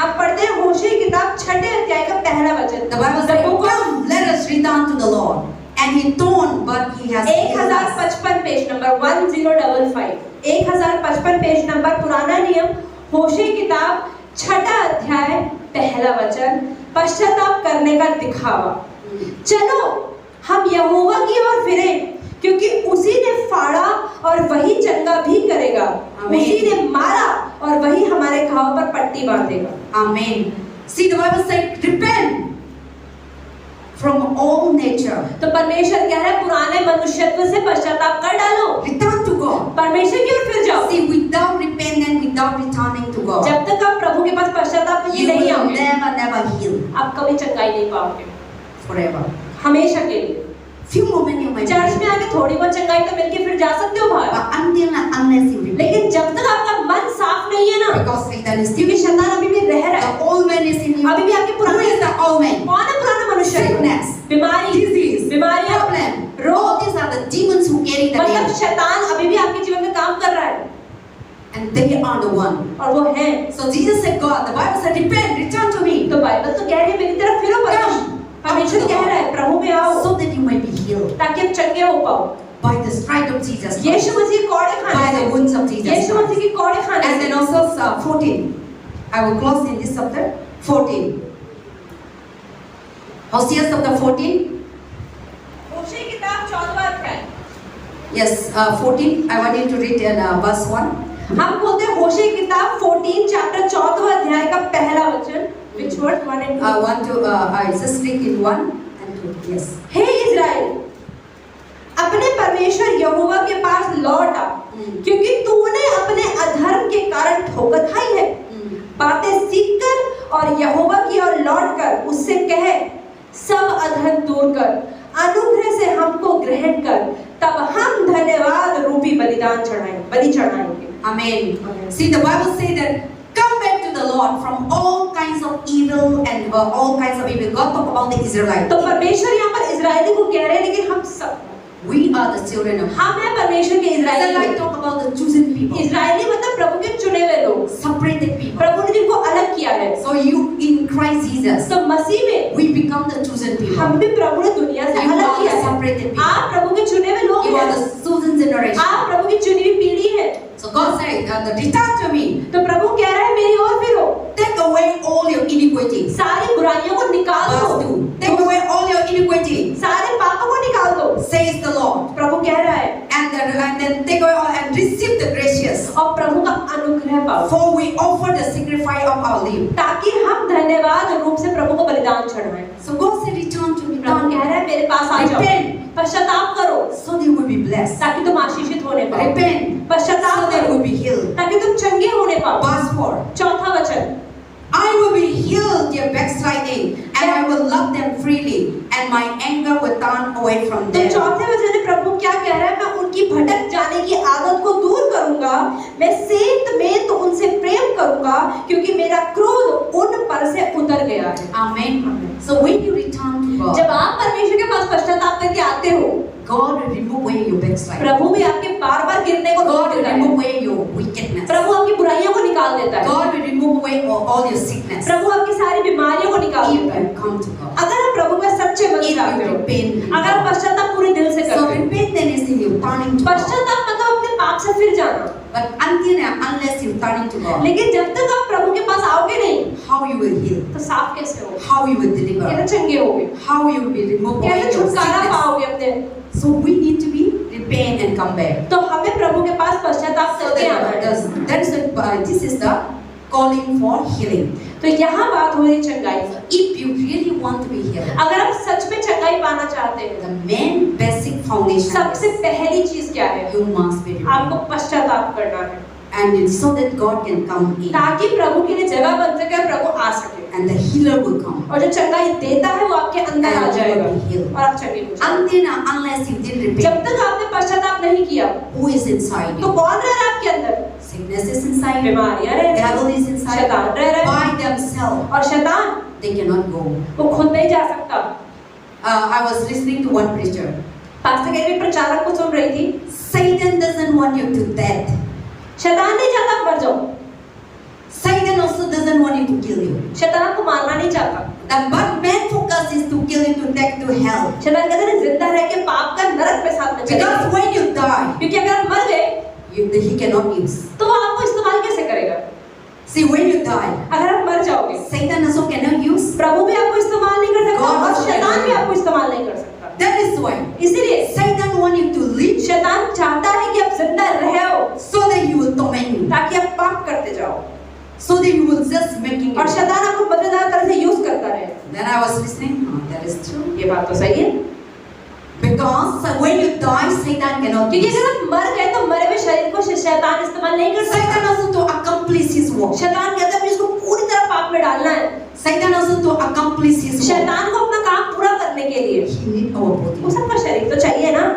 अब पढ़ते हैं होशे की किताब छठे अध्याय का पहला वचन। The Bible says, come, let us return to the Lord. And he turned, but he has 1055 page number 1055 1055 page number पुराना नियम होशे किताब छठा अध्याय पहला वचन पश्चाताप करने का दिखावा। चलो हम यहोवा की ओर फिरें क्योंकि उसी ने फाड़ा और वही चंगा चंगा भी करेगा, आमीन। उसी ने मारा और वही हमारे घाव पर पट्टी बांधेगा। Amen. See, the Bible says, repent from all nature. तो परमेश्वर कह रहा है पुराने मनुष्यत्व से पश्चाताप कर डालो, Return to God. परमेश्वर की ओर फिर जाओ। See, without repentance, without returning to God, जब तक आप प्रभु के पास पश्चाताप you नहीं will आओगे, never heal आप कभी चंगाई नहीं पाओगे, forever. हमेशा के लिए। Few moments you might church be, में आके थोड़ी बहुत चंगाई तो मिलके फिर जा सकते हो बाहर, but unless you repent, लेकिन जब तक आपका मन साफ नहीं है ना, because Satan is still, क्योंकि शैतान अभी भी रह रहा है, the old man is in you. अभी भी आपके Who पुराने is the old man? कौन है पुराना मनुष्य? Sickness, बीमारी, disease, बीमारियां, problem. रोग। All these are the demons who carry the मतलब devil, शैतान अभी भी आपके जीवन में काम कर रहा है and they are the one. और वो है। So Jesus said, God, the Bible said, repent, return to me, तो बाइबल तो कह रही है मेरी तरफ फिरो, परमेश्वर कह रहा है प्रभु में आओ so that you might be healed ताकि आप चंगे हो पाओ। by the stripes of Jesus Christ, यीशु मसीह कोड़े by खाने the से, wounds of Jesus Yeshu Christ. मसीह की कोड़े खाने And से। then also 14. I will close in this chapter 14. Hosea chapter 14. होशे की किताब 14वां अध्याय। Yes, 14. I want you to read in verse 1. हम बोलते हैं होशे की किताब 14 चैप्टर 14वां अध्याय का पहला वचन, which word 1 and 2। I want to I just read in 1 and 2. Yes. Hey Israel, अपने परमेश्वर यहोवा के पास लौट आ, क्योंकि तूने अपने अधर्म के कारण ठोकर खाई है। बातें सीखकर और यहोवा की ओर लौटकर उससे कहे, सब अधर्म दूर कर, अनुग्रह से हमको ग्रहण कर, तब हम धन्यवाद रूपी बलि चढ़ाएंगे। Amen. See, the Bible says that come back to the Lord from all kinds of evil and all kinds of evil. God talk about the Israelites. तो परमेश्वर यहाँ पर इजरायली को कह रहे हैं, लेकिन हम सब We are the children of God. हम हैं परमेश्वर के Israelites Israeli. talk about the chosen people, Israeli मतलब प्रभु के चुने हुए लोग, separated people. प्रभु ने जिनको अलग किया है। So you in Christ Jesus, तो मसीह में we become the chosen people. हम भी प्रभु ने दुनिया से You अलग are किया the है। separated people. आप प्रभु के चुने हुए लोग You are हैं, the chosen generation. आप प्रभु की चुनी हुई पीढ़ी है। So God said, return to me. तो प्रभु कह रहा है मेरी ओर फिरो, Take away all your iniquities. सारी बुराइयों को निकाल Verse दो, 2. Take away all your iniquities, सारे पापों को निकाल दो, says the Lord. प्रभु कह रहा है। And then take away all and receive the gracious. और प्रभु का अनुग्रह पाओ, For we offer the sacrifice of our life. ताकि हम धन्यवाद रूप से प्रभु को बलिदान चढ़ाएं। So God said, return to me. प्रभु कह रहा है मेरे पास आ जाओ, Repent, पश्चाताप करो, so that you will be blessed. ताकि तुम आशीषित होने पाओ। Repent, so पश्चाताप that you करो will be healed. ताकि तुम चंगे होने पाओ। Verse 4. चौथा वचन, I will be healed their backsliding, and I will love them freely, and my anger will turn away from तो them. चौथे वचन में प्रभु क्या कह रहा है, मैं उनकी भटक जाने की आदत को दूर करूंगा, मैं सेंत में तो उनसे प्रेम करूंगा, क्योंकि मेरा क्रोध उन पर से उतर गया है। Amen. So when you return to God, जब आप परमेश्वर के पास पश्चाताप करके आते हो, God will remove away your backsliding. प्रभु भी आपके बार-बार गिरने को रोक God will देता है। remove away your wickedness. प्रभु आपकी बुराइयों को निकाल देता है। God will remove away all your sickness. प्रभु आपकी सारी बीमारियों को निकाल If देता है। you come to God, अगर आप प्रभु का सच्चे मन if से आते you हो, repent, अगर आप पश्चाताप पूरे दिल से so करते हो, repentance is you turning to God. पश्चाताप मतलब अपने पाप से फिर जाना। But until and unless you turning to God, लेकिन जब तक आप प्रभु के पास आओगे नहीं, how you will heal, तो साफ कैसे हो, how you will deliver, कैसे चंगे होगे, how you will be removed away कैसे your छुटकारा sickness. पाओगे अपने। So we need to be repent and come back. तो हमें प्रभु के पास पश्चाताप So करके आना है। that is this is the calling for healing. तो यहाँ बात हो रही चंगाई की। If you really want to be healed, अगर आप सच में चंगाई पाना चाहते हैं, the main basic foundation सबसे पहली चीज क्या है? you must be repentant. आपको पश्चाताप करना है, And so that God can come in ताकि प्रभु के लिए जगह बन सके और प्रभु आ सके, and the healer will come. और जो चंगाई देता है वो आपके अंदर आ And you जाएगा will be healed. और आप चंगे हो जाएंगे। Until and unless you didn't जब repent, तक आपने पश्चाताप नहीं किया, who is inside तो you? कौन रह रहा है आपके अंदर? Sickness is inside you. बीमारियां रह रही Devil हैं, is inside शैतान रह रहा है, by themselves. और शैतान They cannot go. वो खुद नहीं जा सकता। I was listening to one preacher. Pastor के भी प्रचारक को सुन रही थी, Satan doesn't want you to death. शैतान नहीं चाहता आप मर जाओ, Satan also doesn't want you to kill you. शैतान आपको मारना नहीं चाहता। But man focus is to kill you to take to hell. शैतान कहता है जिंदा रह के पाप का नरक में साथ में चलेगा, Because when you die, क्योंकि अगर आप मर गए he cannot use. तो वो आपको इस्तेमाल कैसे करेगा? See, when you die, अगर आप मर जाओगे, Satan also cannot use. प्रभु भी आपको इस्तेमाल नहीं कर सकता God और also शैतान cannot भी use. आपको इस्तेमाल नहीं कर सकता। That is why इसीलिए Satan want you to live शैतान चाहता है कि आप जिंदा रहो, so that you will just making और it. शैतान आपको बदलदार तरह से यूज करता रहे। Then I was listening. Oh, that is true. ये बात तो सही है, Because when you die, Satan cannot. क्योंकि अगर आप मर गए तो मरे हुए शरीर को शैतान इस्तेमाल नहीं कर सकता। Satan also to accomplish his work. शैतान कहता है मुझे इसको पूरी तरह पाप में डालना है। Satan also to accomplish his work. शैतान को अपना काम पूरा करने के लिए He need our body. वो सबका शरीर तो चाहिए ना।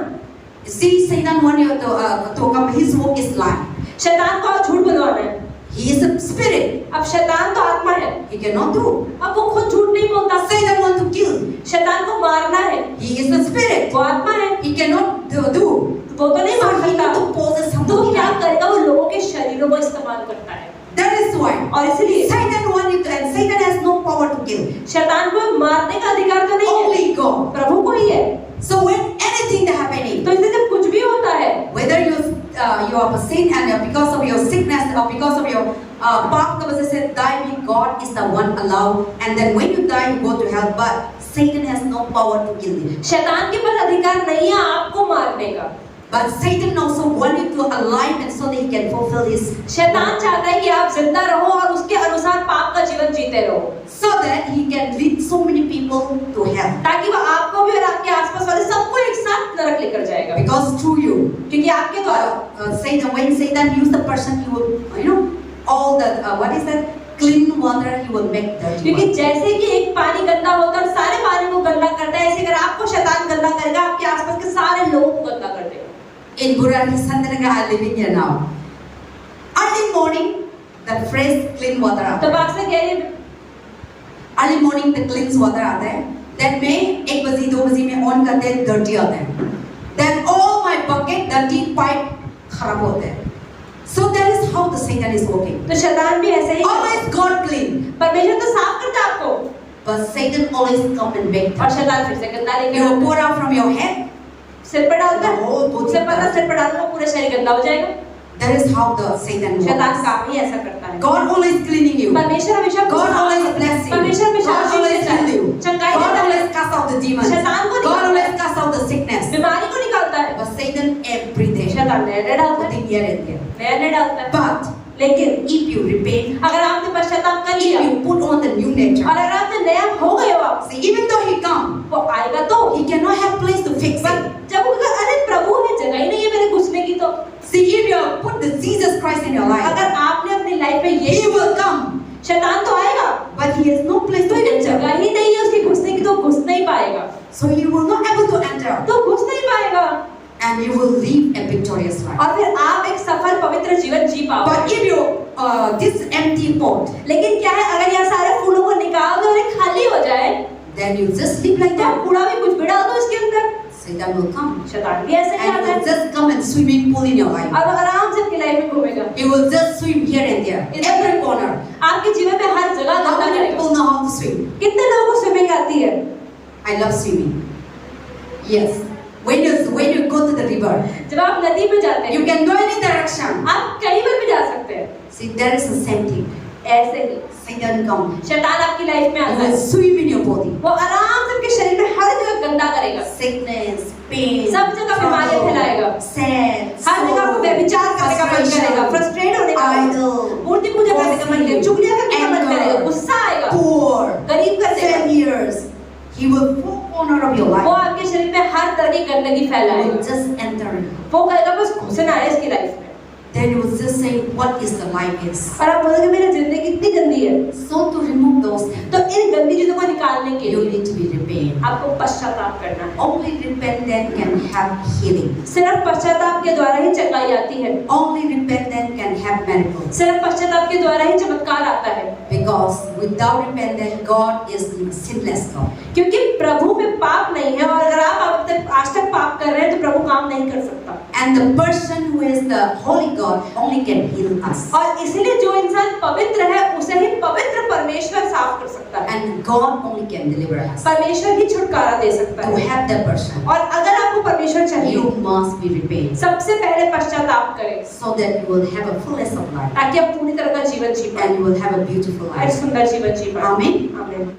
See, Satan want you to come. His work is lie. शैतान को झूठ बुलवाना है। He is a spirit. अब शैतान तो आत्मा है, He cannot do. अब वो खुद झूठ नहीं बोलता। Satan want to kill. शैतान को मारना है, He is a spirit. वो आत्मा है, He cannot do. वो तो नहीं मार So he need सकता। to possess तो वो somebody. क्या करेगा? वो लोगों के शरीरों को इस्तेमाल करता है। That is why. और इसलिए Satan want you to, and Satan has no power to kill. शैतान को मारने का अधिकार तो नहीं है, Only God. प्रभु को ही है। So when anything that happening, तो इसलिए जब कुछ भी होता है, whether you are sin and because of your sickness or because of your path, the Bible says, "Die with God is the one allowed." And then when you die, you go to hell. But Satan has no power to kill you. शैतान के पास अधिकार नहीं है आपको मारने का। But Satan also want you to alive and so that he can fulfill his. शैतान चाहता है कि आप जिंदा रहो और उसके अनुसार पाप का जीवन जीते रहो, So that he can lead so many people to hell. ताकि वो आपको भी और आपके आसपास वाले सबको एक साथ नरक लेकर जाएगा। Because through you, क्योंकि आपके द्वारा Satan, when Satan use the person, he will, all the what is that? Clean water, he will make dirty क्योंकि water. जैसे कि एक पानी गंदा होता है और सारे पानी को गंदा करता है, ऐसे अगर आपको शैतान गंदा करेगा आपके आसपास के सारे लोगों को गंदा कर देगा। In Burari Sandanaga, I am living here now. Early morning, the fresh clean water आता तो है. बात से कह रही हूँ, Early morning the clean water आता है. Then में 1 बजे 2 बजे में ऑन करते हैं dirty आता है. Then all my bucket dirty pipe खराब होते हैं. So that is how the Satan is working. तो शैतान भी ऐसे ही, Always God clean, परमेश्वर तो साफ करता है आपको but Satan always come and make. और शैतान फिर से गंदा लेके You आता है। pour out from your head. सिर पर डालता है, Oh, बहुत सिर पर सिर पर डालूंगा पूरा शरीर गंदा हो जाएगा। That is how the Satan शैतान works. काम ही ऐसा करता है। God always cleaning you. परमेश्वर हमेशा God always bless you. परमेश्वर हमेशा God always heal you. चंगाई God देता है, always cast out the demons. शैतान को God निकालता always है, cast out the sickness. बीमारी को निकालता है। But Satan every day शैतान नया डालता है, putting here and there. नया डालता है। But लेकिन if you repent, अगर आपने पश्चाताप कर if लिया you put on the new nature, और अगर आपने नया हो गए हो आप, see, even though he come, वो आएगा तो he cannot have place to fix पर it. जब वो कहेगा, अरे प्रभु में जगह ही नहीं है मेरे घुसने की, तो See, if you have put the Jesus Christ in your life, अगर आपने अपनी लाइफ में he ये will come, शैतान तो आएगा, but he has no place तो to इधर enter. जगह ही नहीं है उसके घुसने की, तो घुस नहीं पाएगा, So he will not able to enter, तो घुस नहीं पाएगा and you will live a victorious life. और फिर आप एक सफल पवित्र जीवन जी पाओगे। But if you this empty pot, लेकिन क्या है, अगर यहाँ सारे फूलों को निकाल दो और ये खाली हो जाए, then you just live like तो that. कूड़ा भी कुछ भी डाल दो इसके अंदर, Satan will come शैतान भी ऐसे ही and आता he will है just come and swimming pool in your life. और वो आराम से आपकी लाइफ में घूमेगा। He will just swim here and there, every corner. आपके जीवन में हर जगह How गंदा many करेगा। people know how to swim? कितने लोगों को स्विमिंग आती है? I love swimming. Yes. When you go to the river, जब आप नदी में जाते you हैं, can go any direction. आप कहीं पर भी जा सकते हैं। See, there is the same thing. ऐसे ही Satan come. शैतान आपकी लाइफ में He आता will है, swim in your body. वो आराम से आपके शरीर में हर जगह गंदा करेगा, Sickness, pain, सब जगह बीमारियां फैलाएगा, sad, हर जगह आपको व्यभिचार करने का मन करेगा, फ्रस्ट्रेट होने का मन, idol, मूर्ति पूजा करने का मन करेगा, चुगलियां करने का मन करेगा, गुस्सा आएगा, poor, गरीब कर देगा। failures. He will four corner of your वो life. आपके शरीर में हर तरह की गंदगी He will फैलाएगा, just enter it. वो कहेगा बस घुसना है इसकी लाइफ में, Then you will just say, what is the life is? और आप बोलोगे मेरी जिंदगी कितनी गंदी है। So to remove those things, तो इन गंदी चीजों को निकालने के you लिए need to be repent. आपको पश्चाताप करना है। Only repentant can have healing. सिर्फ पश्चाताप के द्वारा ही चंगाई आती है, Only repentant can have miracles. सिर्फ पश्चाताप के द्वारा ही चमत्कार आता है, Because without repentance, God is a sinless God. क्योंकि प्रभु में पाप नहीं है, और अगर आप आज तक पाप कर रहे हैं तो प्रभु काम नहीं कर सकता। And the person who is the holy God only can heal us. और इसलिए जो इंसान पवित्र है उसे ही पवित्र परमेश्वर साफ कर सकता है, And God only can deliver us. परमेश्वर ही छुटकारा दे सकता To है। have that person, और अगर आपको परमेश्वर चाहिए, you must be repentant सबसे पहले पश्चाताप करें, so that you will have a fullness of life ताकि आप पूरी तरह का जीवन जी पाए and you will have a beautiful और life. सुंदर जीवन जी पाए। Amen. आमीन।